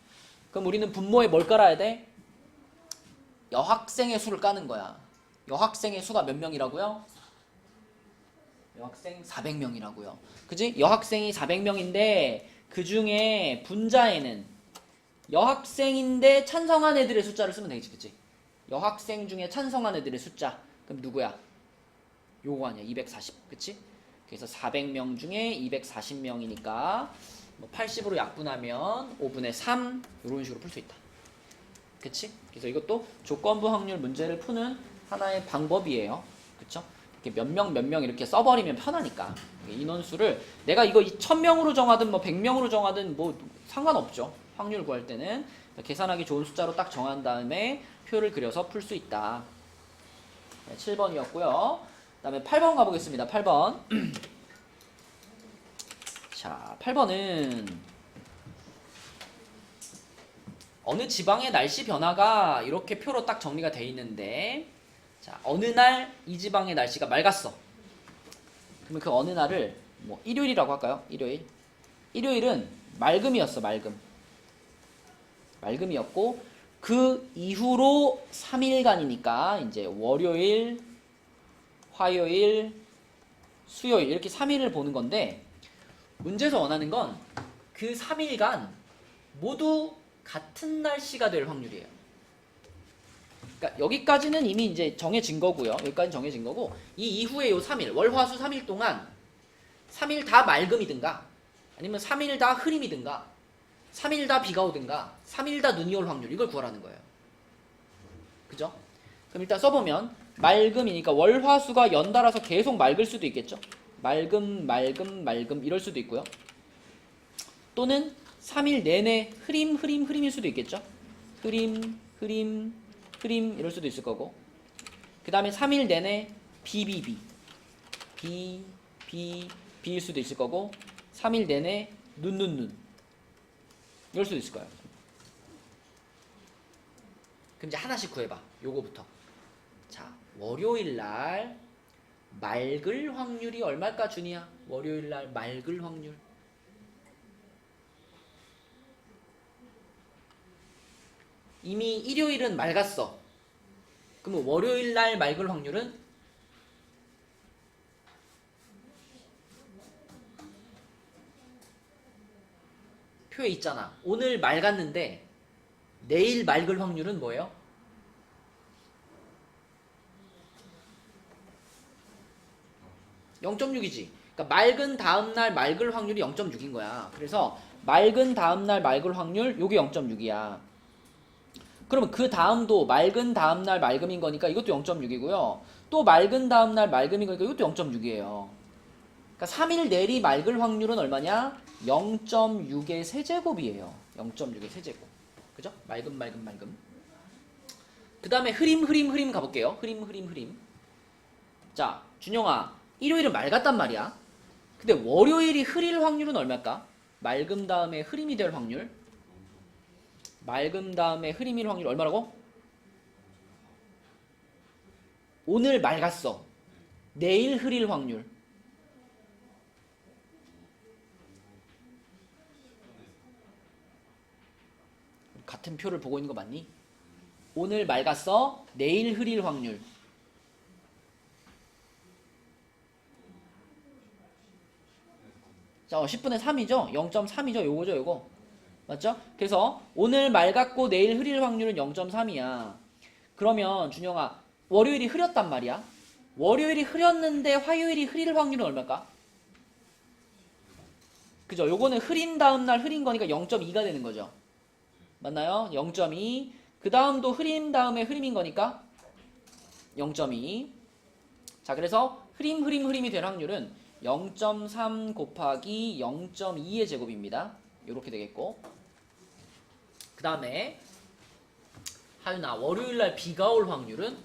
A: 그럼 우리는 분모에 뭘 깔아야 돼? 여학생의 수를 까는 거야. 여학생의 수가 몇 명이라고요? 여학생 400명이라고요. 그지? 여학생이 400명인데 그 중에 분자에는 여학생인데 찬성한 애들의 숫자를 쓰면 되겠지. 그치? 여학생 중에 찬성한 애들의 숫자. 그럼 누구야? 요거 아니야. 240. 그치? 그래서 400명 중에 240명이니까 80으로 약분하면 5분의 3 이런 식으로 풀 수 있다. 그치? 그래서 이것도 조건부 확률 문제를 푸는 하나의 방법이에요. 그쵸? 이렇게 몇 명 이렇게 써버리면 편하니까. 인원수를 내가 이거 1000명으로 정하든 뭐 100명으로 정하든 뭐 상관없죠. 확률 구할 때는 계산하기 좋은 숫자로 딱 정한 다음에 표를 그려서 풀 수 있다. 네, 7번이었고요. 그 다음에 8번 가보겠습니다. 8번. 자, 8번은 어느 지방의 날씨 변화가 이렇게 표로 딱 정리가 돼 있는데, 자, 어느 날 이 지방의 날씨가 맑았어. 그러면 그 어느 날을 뭐 일요일이라고 할까요? 일요일. 일요일은 맑음이었어. 맑음이었고 그 이후로 3일간이니까 이제 월요일, 화요일, 수요일 이렇게 3일을 보는 건데, 문제에서 원하는 건 그 3일간 모두 같은 날씨가 될 확률이에요. 그러니까 여기까지는 이미 이제 정해진 거고요. 여기까지는 정해진 거고, 이 이후에 요 3일, 월, 화, 수 3일 동안 3일 다 맑음이든가 아니면 3일 다 흐림이든가 3일 다 비가 오든가 3일 다 눈이 올 확률, 이걸 구하라는 거예요. 그죠? 그럼 일단 써보면 맑음이니까 월, 화, 수가 연달아서 계속 맑을 수도 있겠죠. 맑음 이럴 수도 있고요. 또는 3일 내내 흐림일 수도 있겠죠. 흐림 이럴 수도 있을 거고, 그 다음에 3일 내내 비일 수도 있을 거고, 3일 내내 눈 이럴 수도 있을 거예요. 그럼 이제 하나씩 구해봐. 요거부터. 자, 월요일 날 맑을 확률이 얼마일까, 준이야? 월요일 날 맑을 확률. 이미 일요일은 맑았어. 그러면 월요일 날 맑을 확률은 표에 있잖아. 오늘 맑았는데 내일 맑을 확률은 뭐예요? (0.6이지) 그러니까 맑은 다음날 맑을 확률이 0.6인 거야. 그래서 맑은 다음날 맑을 확률 요게 0.6이야. 그러면 그 다음도 맑은 다음날 맑음인 거니까 이것도 0.6이고요. 또 맑은 다음날 맑음인 거니까 이것도 0.6이에요. 그러니까 3일 내리 맑을 확률은 얼마냐? 0.6의 세제곱이에요. 0.6의 세제곱. 그죠? 맑음. 그 다음에 흐림 가볼게요. 흐림. 자, 준영아, 일요일은 맑았단 말이야. 근데 월요일이 흐릴 확률은 얼마일까? 맑음 다음에 흐림이 될 확률. 맑음 다음에 흐림일 확률 얼마라고? 오늘 맑았어. 내일 흐릴 확률. 같은 표를 보고 있는 거 맞니? 오늘 맑았어. 내일 흐릴 확률. 자, 10분의 3이죠? 0.3이죠? 요거죠, 요거. 맞죠? 그래서 오늘 맑았고 내일 흐릴 확률은 0.3이야. 그러면 준영아, 월요일이 흐렸단 말이야. 월요일이 흐렸는데 화요일이 흐릴 확률은 얼마일까? 그죠? 요거는 흐린 다음날 흐린 거니까 0.2가 되는 거죠. 맞나요? 0.2. 그 다음도 흐림 다음에 흐림인 거니까 0.2. 자, 그래서 흐림이 될 확률은 0.3 곱하기 0.2의 제곱입니다. 이렇게 되겠고, 그 다음에 하윤아, 월요일날 비가 올 확률은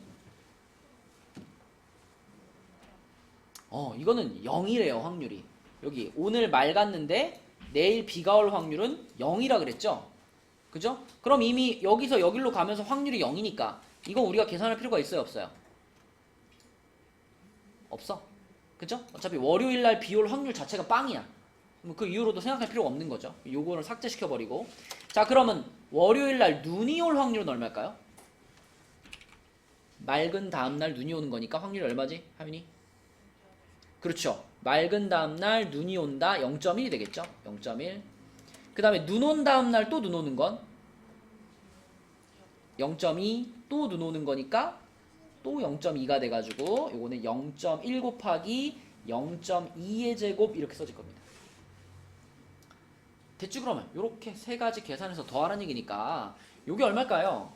A: 이거는 0이래요. 확률이 여기 오늘 맑았는데 내일 비가 올 확률은 0이라 그랬죠. 그죠? 그럼 이미 여기서 여기로 가면서 확률이 0이니까 이거 우리가 계산할 필요가 있어요, 없어요? 없어. 그죠? 어차피 월요일날 비 올 확률 자체가 빵이야. 그 이후로도 생각할 필요가 없는 거죠. 요거를 삭제시켜버리고. 자, 그러면 월요일날 눈이 올 확률은 얼마일까요? 맑은 다음날 눈이 오는 거니까 확률이 얼마지? 하윤이? 그렇죠. 맑은 다음날 눈이 온다. 0.1이 되겠죠. 0.1. 그 다음에 눈 온 다음날 또 눈 오는 건 0.2, 또 눈 오는 거니까 또 0.2가 돼가지고 요거는 0.1 곱하기 0.2의 제곱 이렇게 써질 겁니다. 됐죠? 그러면 요렇게 세 가지 계산해서 더하라는 얘기니까 요게 얼마일까요?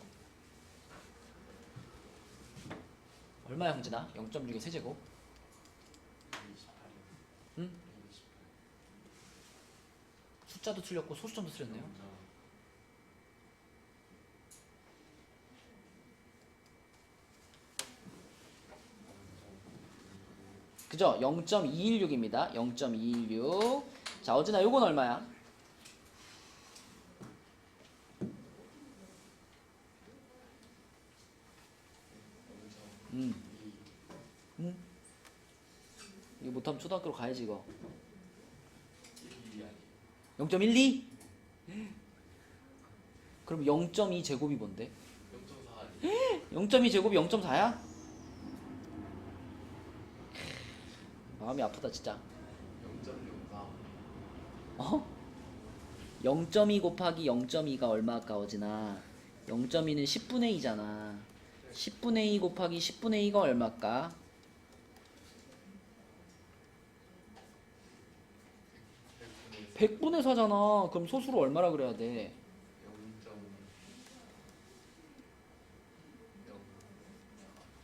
A: 얼마야, 홍진아? 0.6의 세제곱? 응? 숫자도 틀렸고 소수점도 틀렸네요. 그죠? 0.216입니다. 0.216. 자, 어진아, 요건 얼마야? 이거 못하면 초등학교로 가야지, 이거. 0.12? 그럼 0.2 제곱이 뭔데? 0.2 제곱이 0.4야? 마음이 아프다, 진짜.
C: 0.04.
A: 어? 0.2 곱하기 0.2가 얼마 아까워지나? 0.2는 10분의 2잖아. 10분의 2 곱하기 10분의 2가 얼마일까? 100분의 4잖아. 그럼 소수로 얼마라 그래야 돼?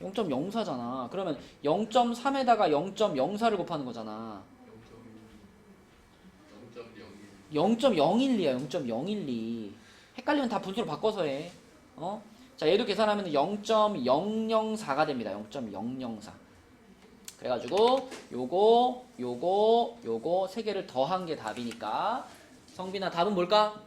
A: 0.04잖아. 그러면 0.3에다가 0.04를 곱하는 거잖아. 0.012야. 0.012. 헷갈리면 다 분수로 바꿔서 해. 자, 얘도 계산하면 0.004가 됩니다. 0.004. 그래가지고 요거 세 개를 더한 게 답이니까. 성빈아, 답은 뭘까?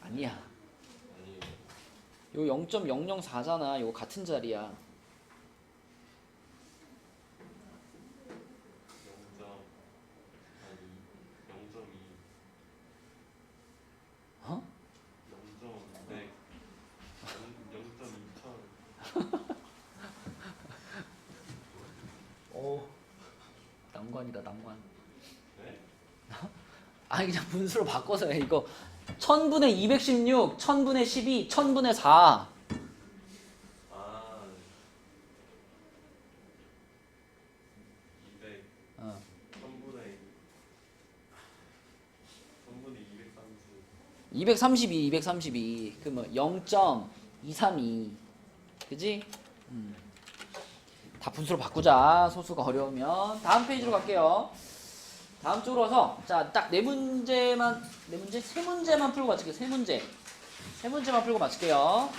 A: 아니야. 요 0.004잖아. 요거 같은 자리야. 어?
B: 0.2천
A: 오, 난관이다 난관.
C: 네?
A: 아니 그냥 분수로 바꿔서 해. 이거 1000분의 216, 1000분의 12, 1000분의 4.
C: 아 200.
A: 어.
C: 3분의 230.
A: 232, 232. 그러면 0.232. 그지? 다 분수로 바꾸자. 소수가 어려우면. 다음 페이지로 갈게요. 다음 쪽으로 와서 자, 딱 네 문제만 세 문제만 풀고 마칠게요. 세 문제만 풀고 마칠게요.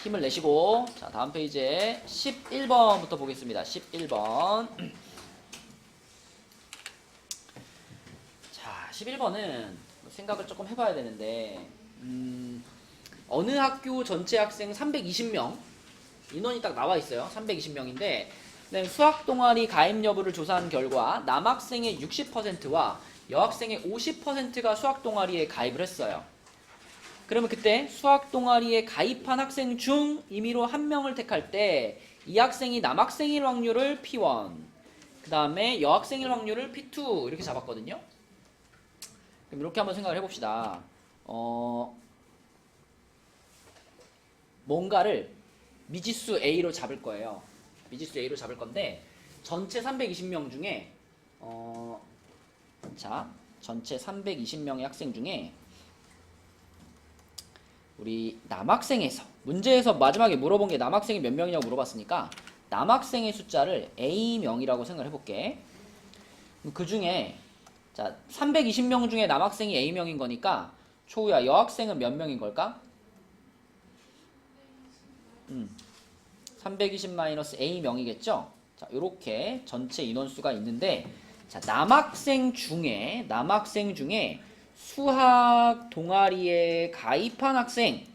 A: 힘을 내시고 자, 다음 페이지에 11번부터 보겠습니다. 11번. 자, 11번은 생각을 조금 해봐야 되는데 어느 학교 전체 학생 320명 인원이 딱 나와 있어요. 320명인데 수학 동아리 가입 여부를 조사한 결과 남학생의 60%와 여학생의 50%가 수학 동아리에 가입을 했어요. 그러면 그때 수학 동아리에 가입한 학생 중 임의로 한 명을 택할 때 이 학생이 남학생일 확률을 P1, 그 다음에 여학생일 확률을 P2 이렇게 잡았거든요. 그럼 이렇게 한번 생각을 해봅시다. 뭔가를 미지수 A로 잡을 거예요. 미지수 A로 잡을 건데 전체 320명 중에 자, 전체 320명의 학생 중에 우리 남학생에서 문제에서 마지막에 물어본 게 남학생이 몇 명이냐고 물어봤으니까 남학생의 숫자를 A명이라고 생각을 해볼게. 그 중에 자 320명 중에 남학생이 A명인 거니까 초우야 여학생은 몇 명인 걸까? 320-A명이겠죠? 자, 요렇게 전체 인원수가 있는데 자, 남학생 중에 수학 동아리에 가입한 학생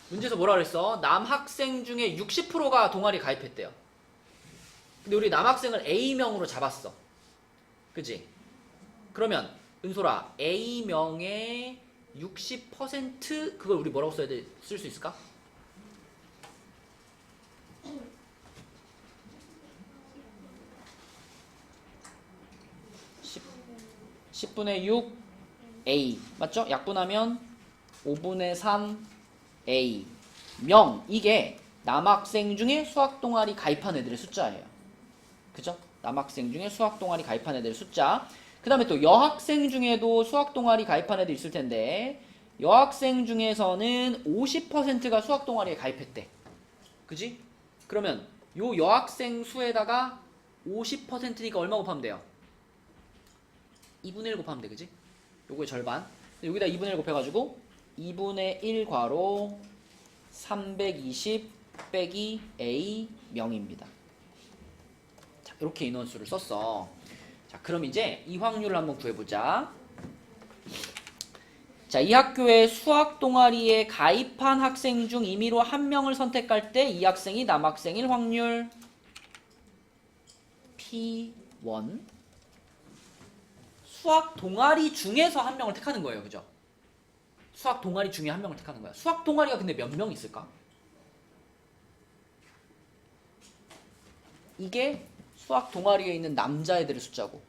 A: 문제에서 뭐라 그랬어? 남학생 중에 60%가 동아리 가입했대요. 근데 우리 남학생을 A명으로 잡았어. 그치? 그러면 은솔아 A명의 60% 그걸 우리 뭐라고 써야 돼? 쓸 수 있을까? 10분의 6 A 맞죠? 약분하면 5분의 3 A 명 이게 남학생 중에 수학 동아리 가입한 애들의 숫자예요. 그죠? 남학생 중에 수학 동아리 가입한 애들의 숫자. 그 다음에 또 여학생 중에도 수학 동아리 가입한 애들 있을 텐데 여학생 중에서는 50%가 수학 동아리에 가입했대. 그지? 그러면 요 여학생 수에다가 50%니까 얼마 곱하면 돼요? 2분의 1 곱하면 돼. 그지? 요거의 절반. 여기다 2분의 1 곱해가지고 2분의 1 괄호 320 빼기 A 명입니다. 자, 이렇게 인원수를 썼어. 자, 그럼 이제 이 확률을 한번 구해보자. 자, 이 학교에 수학 동아리에 가입한 학생 중 임의로 한 명을 선택할 때 이 학생이 남학생일 확률 P1. 수학 동아리 중에서 한 명을 택하는 거예요. 그죠? 수학 동아리 중에 한 명을 택하는 거야. 수학 동아리가 근데 몇 명 있을까? 이게 수학 동아리에 있는 남자애들의 숫자고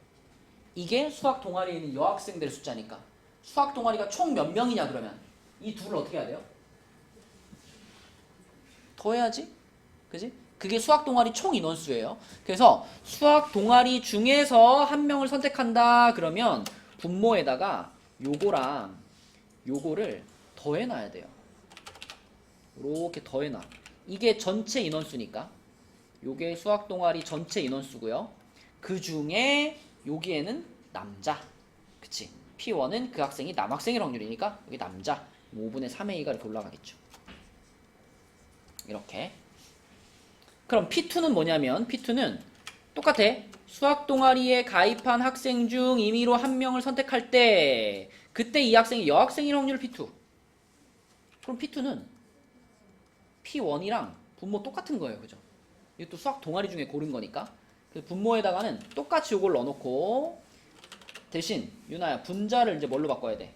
A: 이게 수학 동아리에 있는 여학생들의 숫자니까 수학 동아리가 총 몇 명이냐 그러면 이 둘을 어떻게 해야 돼요? 더해야지. 그지? 그게 수학 동아리 총 인원수예요. 그래서 수학 동아리 중에서 한 명을 선택한다 그러면 분모에다가 요거랑 요거를 더해놔야 돼요. 이렇게 더해놔. 이게 전체 인원수니까 요게 수학 동아리 전체 인원수고요. 그 중에 여기에는 남자. 그치? P1은 그 학생이 남학생일 확률이니까 여기 남자 5분의 3A가 이렇게 올라가겠죠. 이렇게. 그럼 P2는 뭐냐면 P2는 똑같아. 수학 동아리에 가입한 학생 중 임의로 한 명을 선택할 때 그때 이 학생이 여학생일 확률 P2. 그럼 P2는 P1이랑 분모 똑같은 거예요. 그죠? 이것도 수학 동아리 중에 고른 거니까. 그래서 분모에다가는 똑같이 이걸 넣어놓고 대신 유나야 분자를 이제 뭘로 바꿔야 돼?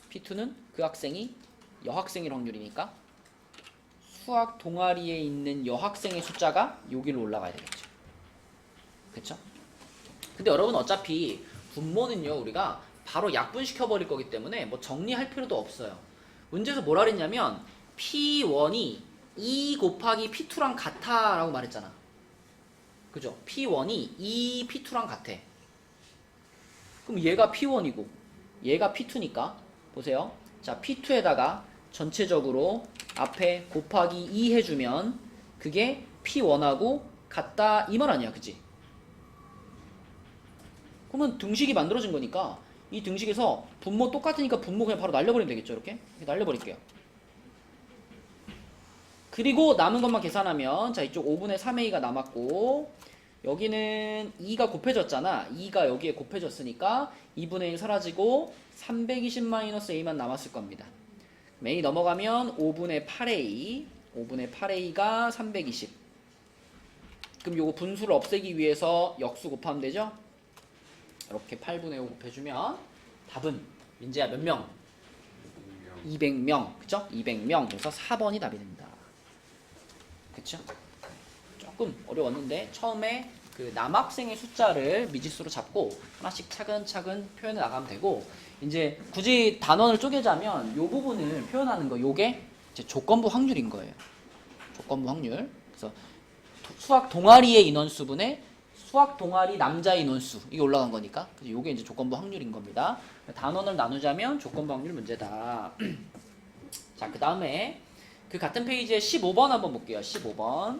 A: P2는 그 학생이 여학생일 확률이니까 수학 동아리에 있는 여학생의 숫자가 여기로 올라가야 되겠죠. 그쵸? 근데 여러분 어차피 분모는요 우리가 바로 약분시켜 버릴 거기 때문에 뭐 정리할 필요도 없어요. 문제에서 뭐라 그랬냐면 P1이 2 곱하기 P2랑 같아 라고 말했잖아. 그죠? P1이 2 P2랑 같아. 그럼 얘가 P1이고 얘가 P2니까 보세요. 자, P2에다가 전체적으로 앞에 곱하기 2 해주면 그게 P1하고 같다 이 말 아니야, 그지? 그러면 등식이 만들어진 거니까 이 등식에서 분모 똑같으니까 분모 그냥 바로 날려버리면 되겠죠. 이렇게 날려버릴게요. 그리고 남은 것만 계산하면 자, 이쪽 5분의 3a가 남았고 여기는 2가 곱해졌잖아. 2가 여기에 곱해졌으니까 2분의 1 사라지고 320-a만 남았을 겁니다. a 넘어가면 5분의 8a가 320. 그럼 요거 분수를 없애기 위해서 역수 곱하면 되죠? 이렇게 8분의 5 곱해주면 답은 민재야 몇 명? 200명. 그쵸? 200명. 그래서 4번이 답이 됩니다. 그쵸? 조금 어려웠는데 처음에 그 남학생의 숫자를 미지수로 잡고 하나씩 차근차근 표현해 나가면 되고 이제 굳이 단원을 쪼개자면 요 부분을 표현하는 거 요게 이제 조건부 확률인 거예요. 조건부 확률. 그래서 수학 동아리의 인원수분의 수학 동아리 남자 인원수 이게 올라간 거니까 요게 이제 조건부 확률인 겁니다. 단원을 나누자면 조건부 확률 문제다. 자, 그 다음에 그 같은 페이지에 15번 한번 볼게요. 15번.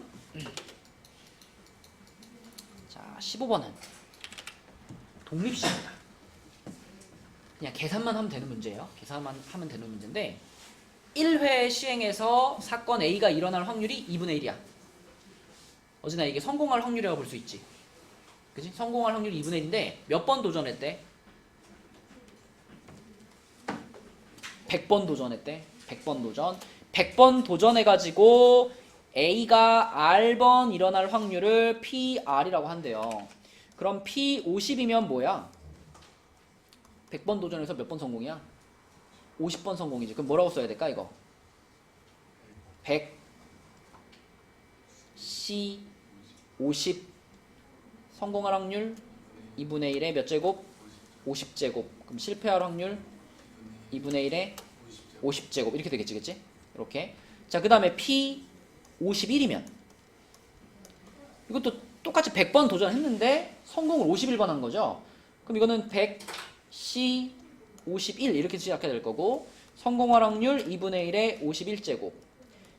A: 자, 15번은 독립식입니다. 그냥 계산만 하면 되는 문제예요. 계산만 하면 되는 문제인데 1회 시행에서 사건 A가 일어날 확률이 2분의 1이야. 어제나 이게 성공할 확률이라고 볼 수 있지. 그치? 성공할 확률이 2분의 1인데 몇 번 도전했대? 100번 도전했대. 100번 도전. 100번 도전해가지고 A가 R번 일어날 확률을 PR이라고 한대요. 그럼 P50이면 뭐야? 100번 도전해서 몇 번 성공이야? 50번 성공이지. 그럼 뭐라고 써야 될까 이거? 100 C 50 성공할 확률 2분의 1에 몇 제곱? 50제곱. 그럼 실패할 확률 2분의 1에 50제곱. 이렇게 되겠지, 그치? 이렇게. 자, 그 다음에 P 51이면 이것도 똑같이 100번 도전했는데 성공을 51번 한 거죠. 그럼 이거는 100 C 51 이렇게 시작해야 될 거고 성공할 확률 2분의 1에 51제곱.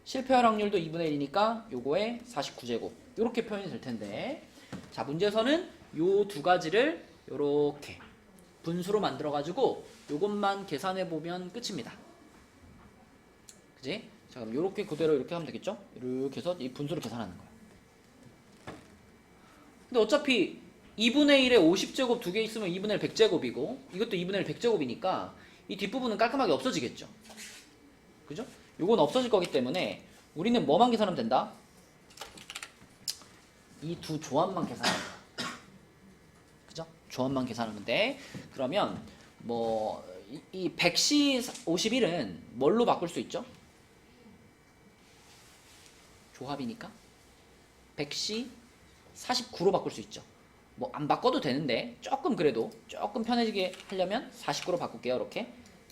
A: 실패할 확률도 2분의 1이니까 요거에 49제곱. 이렇게 표현이 될 텐데 자, 문제에서는 요 두 가지를 요렇게 분수로 만들어 가지고 요것만 계산해 보면 끝입니다. 그지? 자, 그럼 요렇게 그대로 이렇게 하면 되겠죠? 이렇게 해서 이 분수를 계산하는 거야. 근데 어차피 2분의 1에 50제곱 두 개 있으면 2분의 1 100제곱이고 이것도 2분의 1 100제곱이니까 이 뒷부분은 깔끔하게 없어지겠죠. 그죠? 요건 없어질 거기 때문에 우리는 뭐만 계산하면 된다? 이 두 조합만 계산하면 돼. 그죠? 조합만 계산하면 돼. 그러면 뭐 이 100C 51은 뭘로 바꿀 수 있죠? 조합이니까 100C 49로 바꿀 수 있죠. 뭐 안 바꿔도 되는데 조금 그래도 조금 편해지게 하려면 49로 바꿀게요. 이렇게.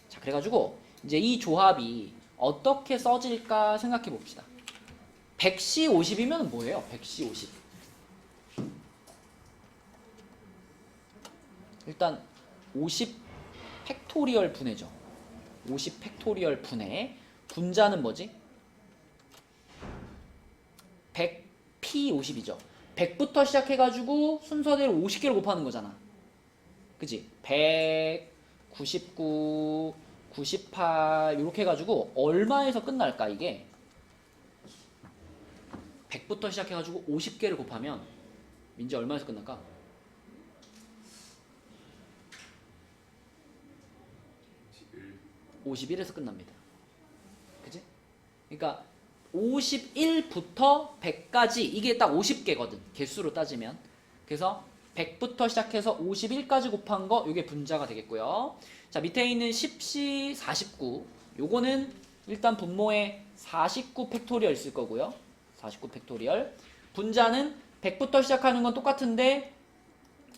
A: 자, 그래가지고 이제 이 조합이 어떻게 써질까 생각해 봅시다. 100C 50이면 뭐예요? 100C 50. 일단 50 팩토리얼 분해죠. 50 팩토리얼 분해. 분자는 뭐지? 100P50이죠. 100부터 시작해가지고 순서대로 50개를 곱하는 거잖아. 그치? 100, 99, 98 이렇게 해가지고 얼마에서 끝날까 이게? 100부터 시작해가지고 50개를 곱하면 민지 얼마에서 끝날까? 51에서 끝납니다. 그치? 그러니까 51부터 100까지 이게 딱 50개거든. 개수로 따지면. 그래서 100부터 시작해서 51까지 곱한 거 이게 분자가 되겠고요. 자, 밑에 있는 10C 49 요거는 일단 분모에 49 팩토리얼 있을 거고요. 49 팩토리얼. 분자는 100부터 시작하는 건 똑같은데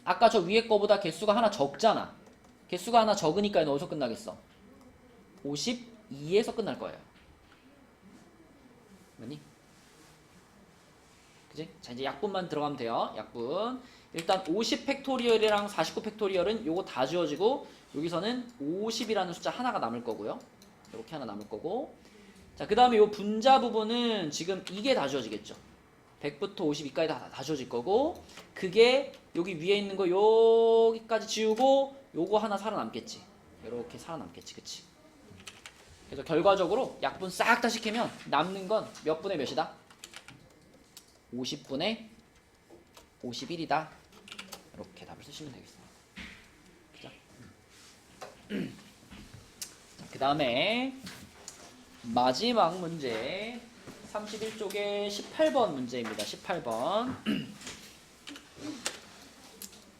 A: 아까 저 위에 거보다 개수가 하나 적잖아. 개수가 하나 적으니까 얘는 어디서 끝나겠어? 52에서 끝날 거예요. 맞니? 그지? 자, 이제 약분만 들어가면 돼요. 약분. 일단 50 팩토리얼이랑 49 팩토리얼은 요거 다 지워지고 여기서는 50이라는 숫자 하나가 남을 거고요. 이렇게 하나 남을 거고. 자, 그 다음에 요 분자 부분은 지금 이게 다 지워지겠죠. 100부터 52까지 다 지워질 거고, 그게 여기 위에 있는 거 여기까지 지우고 요거 하나 살아남겠지. 이렇게 살아남겠지. 그치? 그래서 결과적으로 약분 싹 다 시키면 남는 건 몇 분의 몇이다? 50분의 51이다. 이렇게 답을 쓰시면 되겠습니다. 그죠? 그 다음에 마지막 문제 31쪽에 18번 문제입니다. 18번.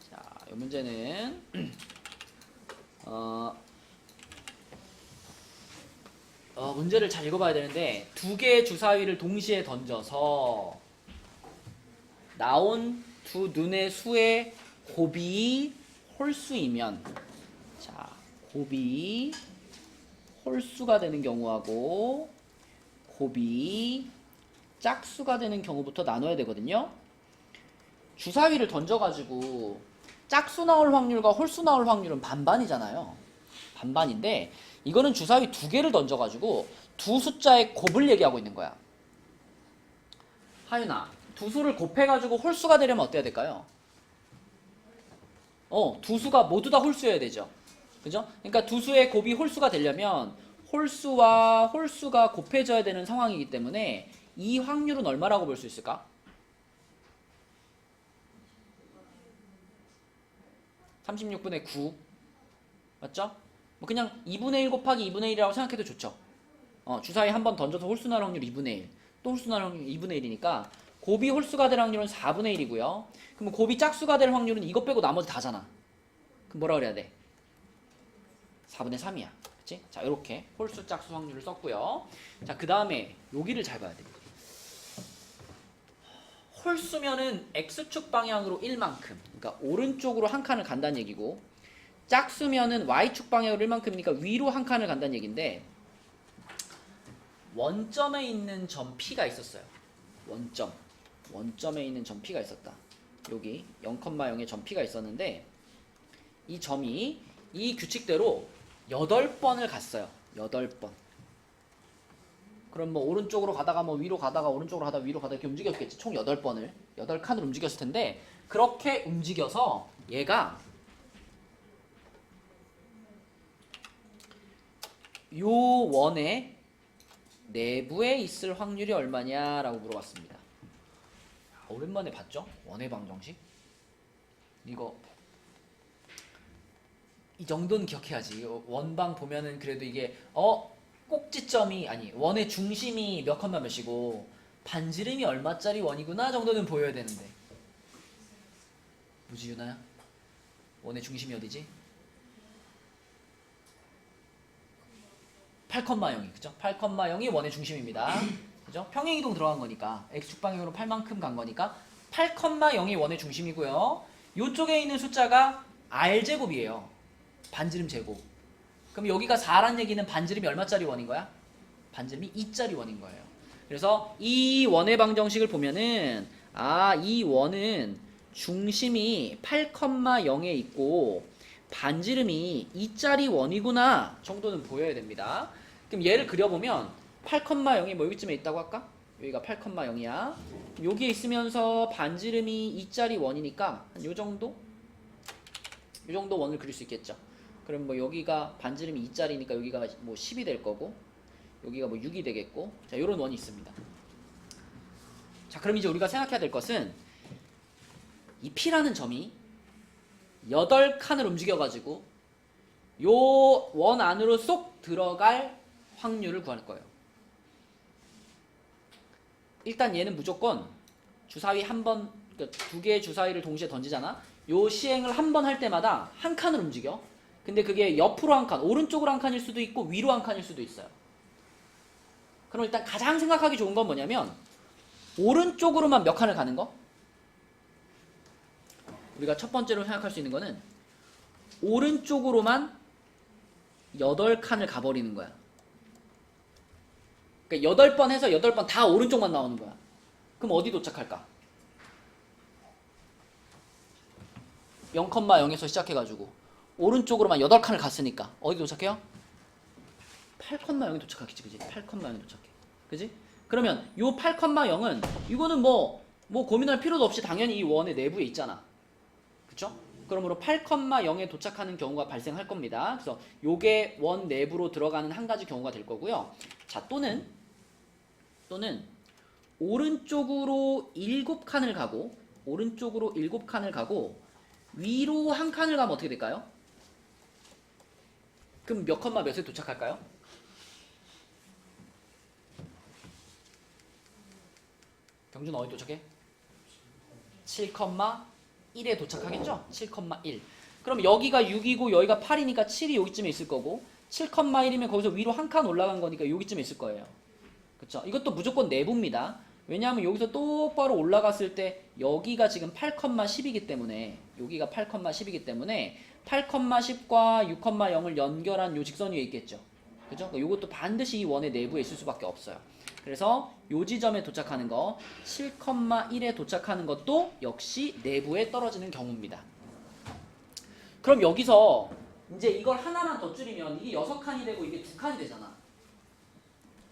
A: 자, 이 문제는 문제를 잘 읽어봐야 되는데 두 개의 주사위를 동시에 던져서 나온 두 눈의 수의 곱이 홀수이면, 자, 곱이 홀수가 되는 경우하고 곱이 짝수가 되는 경우부터 나눠야 되거든요. 주사위를 던져가지고 짝수 나올 확률과 홀수 나올 확률은 반반이잖아요. 반반인데 이거는 주사위 두 개를 던져가지고 두 숫자의 곱을 얘기하고 있는 거야. 하윤아, 두 수를 곱해가지고 홀수가 되려면 어때야 될까요? 두 수가 모두 다 홀수여야 되죠. 그죠? 그러니까 두 수의 곱이 홀수가 되려면 홀수와 홀수가 곱해져야 되는 상황이기 때문에 이 확률은 얼마라고 볼 수 있을까? 36분의 9 맞죠? 뭐 그냥 2분의 1 곱하기 2분의 1이라고 생각해도 좋죠. 주사위 한 번 던져서 홀수 나올 확률 2분의 1, 또 홀수 나올 확률 2분의 1이니까 곱이 홀수가 될 확률은 4분의 1이고요. 그럼 곱이 짝수가 될 확률은 이것 빼고 나머지 다잖아. 그럼 뭐라 그래야 돼? 4분의 3이야. 그치? 자, 이렇게 홀수 짝수 확률을 썼고요. 자, 그 다음에 여기를 잘 봐야 돼. 홀수면은 x축 방향으로 1만큼, 그러니까 오른쪽으로 한 칸을 간다는 얘기고, 짝수면은 y축 방향으로 1만큼이니까 위로 한 칸을 간다는 얘기인데, 원점에 있는 점 P가 있었어요. 원점에 있는 점 P가 있었다. 여기 0,0의 점 P가 있었는데 이 점이 이 규칙대로 8번을 갔어요. 8번. 그럼 뭐 오른쪽으로 가다가 뭐 위로 가다가 오른쪽으로 가다가 위로 가다가 이렇게 움직였겠지. 총 8번을 8칸을 움직였을 텐데, 그렇게 움직여서 얘가 요 원의 내부에 있을 확률이 얼마냐라고 물어봤습니다. 오랜만에 봤죠? 원의 방정식. 이거 이 정도는 기억해야지. 원방 보면은 그래도 이게 꼭지점이 아니 원의 중심이 몇 컴마 몇이고 반지름이 얼마짜리 원이구나 정도는 보여야 되는데. 뭐지 유나야? 원의 중심이 어디지? 8,0이 그죠? 8,0이 원의 중심입니다. 그죠? 평행이동 들어간 거니까 x축 방향으로 8만큼 간 거니까 8,0이 원의 중심이고요. 이쪽에 있는 숫자가 r제곱이에요. 반지름 제곱. 그럼 여기가 4란 얘기는 반지름이 얼마짜리 원인 거야? 반지름이 2짜리 원인 거예요. 그래서 이 원의 방정식을 보면은 이 원은 중심이 8,0에 있고 반지름이 2짜리 원이구나 정도는 보여야 됩니다. 그럼 얘를 그려보면 8,0이 뭐 여기쯤에 있다고 할까? 여기가 8,0이야. 여기에 있으면서 반지름이 2짜리 원이니까 한 요정도? 요정도 원을 그릴 수 있겠죠. 그럼 뭐 여기가 반지름이 2짜리니까 여기가 뭐 10이 될 거고 여기가 뭐 6이 되겠고, 자, 요런 원이 있습니다. 자, 그럼 이제 우리가 생각해야 될 것은 이 P라는 점이 8칸을 움직여가지고 요 원 안으로 쏙 들어갈 확률을 구할 거예요. 일단 얘는 무조건 주사위 한 번, 그러니까 두 개의 주사위를 동시에 던지잖아. 요 시행을 한 번 할 때마다 한 칸을 움직여. 근데 그게 옆으로 한 칸, 오른쪽으로 한 칸일 수도 있고 위로 한 칸일 수도 있어요. 그럼 일단 가장 생각하기 좋은 건 뭐냐면 오른쪽으로만 몇 칸을 가는 거? 우리가 첫 번째로 생각할 수 있는 거는 오른쪽으로만 8칸을 가버리는 거야. 그러니까 8번 해서 8번 다 오른쪽만 나오는 거야. 그럼 어디 도착할까? 0,0에서 시작해가지고 오른쪽으로만 8칸을 갔으니까 어디 도착해요? 8,0에 도착하겠지, 그지? 8,0에 도착해, 그지? 그러면 요 8,0은 이거는 뭐 고민할 필요도 없이 당연히 이 원의 내부에 있잖아, 그쵸? 그러므로 8,0에 도착하는 경우가 발생할 겁니다. 그래서 요게 원 내부로 들어가는 한 가지 경우가 될 거고요. 자, 또는 오른쪽으로 7칸을 가고 오른쪽으로 7칸을 가고 위로 한 칸을 가면 어떻게 될까요? 그럼 몇 컴마 몇에 도착할까요? 경준 어디 도착해? 7,1에 도착하겠죠? 7,1. 그럼 여기가 6이고 여기가 8이니까 7이 여기쯤에 있을 거고 7,1이면 거기서 위로 한 칸 올라간 거니까 여기쯤에 있을 거예요. 그쵸? 이것도 무조건 내부입니다. 왜냐하면 여기서 똑바로 올라갔을 때 여기가 지금 8,10이기 때문에 여기가 8,10이기 때문에 8,10과 6,0을 연결한 요 직선 위에 있겠죠. 그죠? 그러니까 이것도 반드시 이 원의 내부에 있을 수밖에 없어요. 그래서 요 지점에 도착하는 거 7,1에 도착하는 것도 역시 내부에 떨어지는 경우입니다. 그럼 여기서 이제 이걸 하나만 더 줄이면 이게 6칸이 되고 이게 2칸이 되잖아.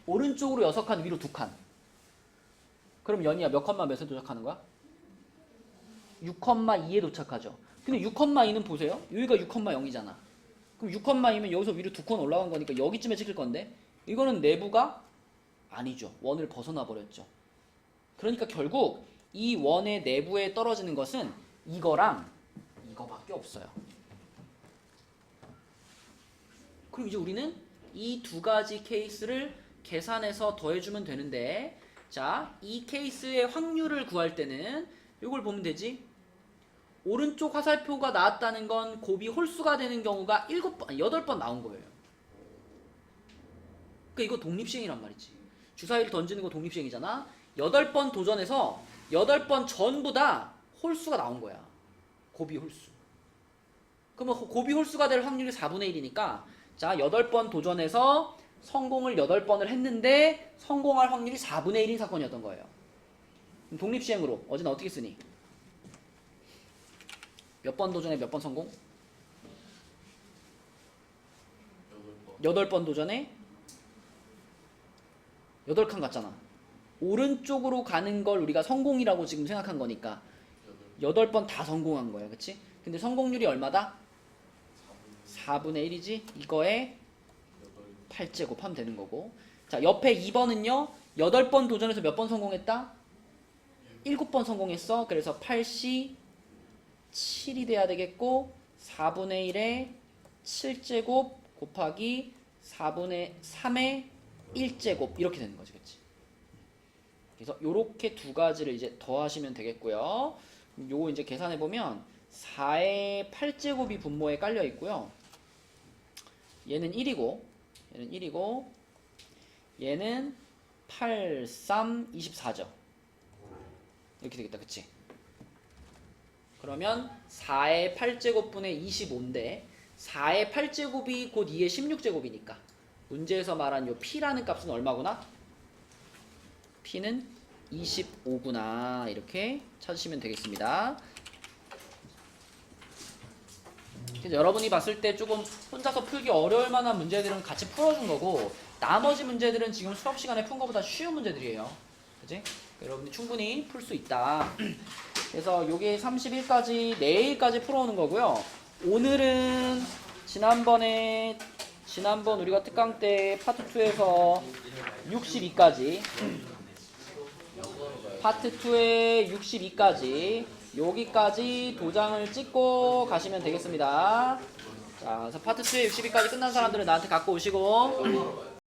A: 오른쪽으로 6칸, 위로 2칸. 그럼 연이야 몇 컴마 몇에 도착하는 거야? 6,2에 도착하죠. 근데 6,2는 보세요. 여기가 6,0이잖아. 그럼 6,2면 여기서 위로 2칸 올라간 거니까 여기쯤에 찍힐 건데 이거는 내부가 아니죠. 원을 벗어나 버렸죠. 그러니까 결국 이 원의 내부에 떨어지는 것은 이거랑 이거밖에 없어요. 그럼 이제 우리는 이 두 가지 케이스를 계산해서 더해주면 되는데, 자, 이 케이스의 확률을 구할 때는 이걸 보면 되지. 오른쪽 화살표가 나왔다는 건 곱이 홀수가 되는 경우가 8번 나온 거예요. 그러니까 이거 독립시행이란 말이지. 주사위를 던지는 거 독립시행이잖아. 8번 도전해서 8번 전부 다 홀수가 나온 거야. 곱이 홀수. 그러면 곱이 홀수가 될 확률이 4분의 1이니까 자, 8번 도전해서 성공을 8번을 했는데 성공할 확률이 4분의 1인 사건이었던 거예요. 독립시행으로 어제는 어떻게 쓰니? 몇 번 도전에 몇 번 성공? 8번 도전에 8칸 갔잖아. 오른쪽으로 가는 걸 우리가 성공이라고 지금 생각한 거니까 8번 다 성공한 거야. 그치? 근데 성공률이 얼마다? 4분의 1이지? 이거에 8제곱 하면 되는 거고. 자, 옆에 2번은요. 8번 도전해서 몇 번 성공했다? 7번 성공했어. 그래서 8시 7이 돼야 되겠고 4분의 1에 7제곱 곱하기 4분의 3의 1제곱 이렇게 되는 거지. 그치? 그래서 요렇게 두 가지를 이제 더하시면 되겠고요. 요거 이제 계산해 보면 4의 8제곱이 분모에 깔려 있고요. 얘는 1이고 얘는 8, 3, 24죠. 이렇게 되겠다. 그치? 그러면 4의 8제곱분의 25인데 4의 8제곱이 곧 2의 16제곱이니까 문제에서 말한 요 P라는 값은 얼마구나? P는 25구나. 이렇게 찾으시면 되겠습니다. 여러분이 봤을 때 조금 혼자서 풀기 어려울 만한 문제들은 같이 풀어준 거고 나머지 문제들은 지금 수업 시간에 푼 것보다 쉬운 문제들이에요. 그치? 여러분이 충분히 풀 수 있다. 그래서 요게 31까지 내일까지 풀어오는 거고요. 오늘은 지난번 우리가 특강 때 파트 2에서 62까지 파트 2의 62까지 여기까지 도장을 찍고 가시면 되겠습니다. 자, 그래서 파트 2의 62까지 끝난 사람들은 나한테 갖고 오시고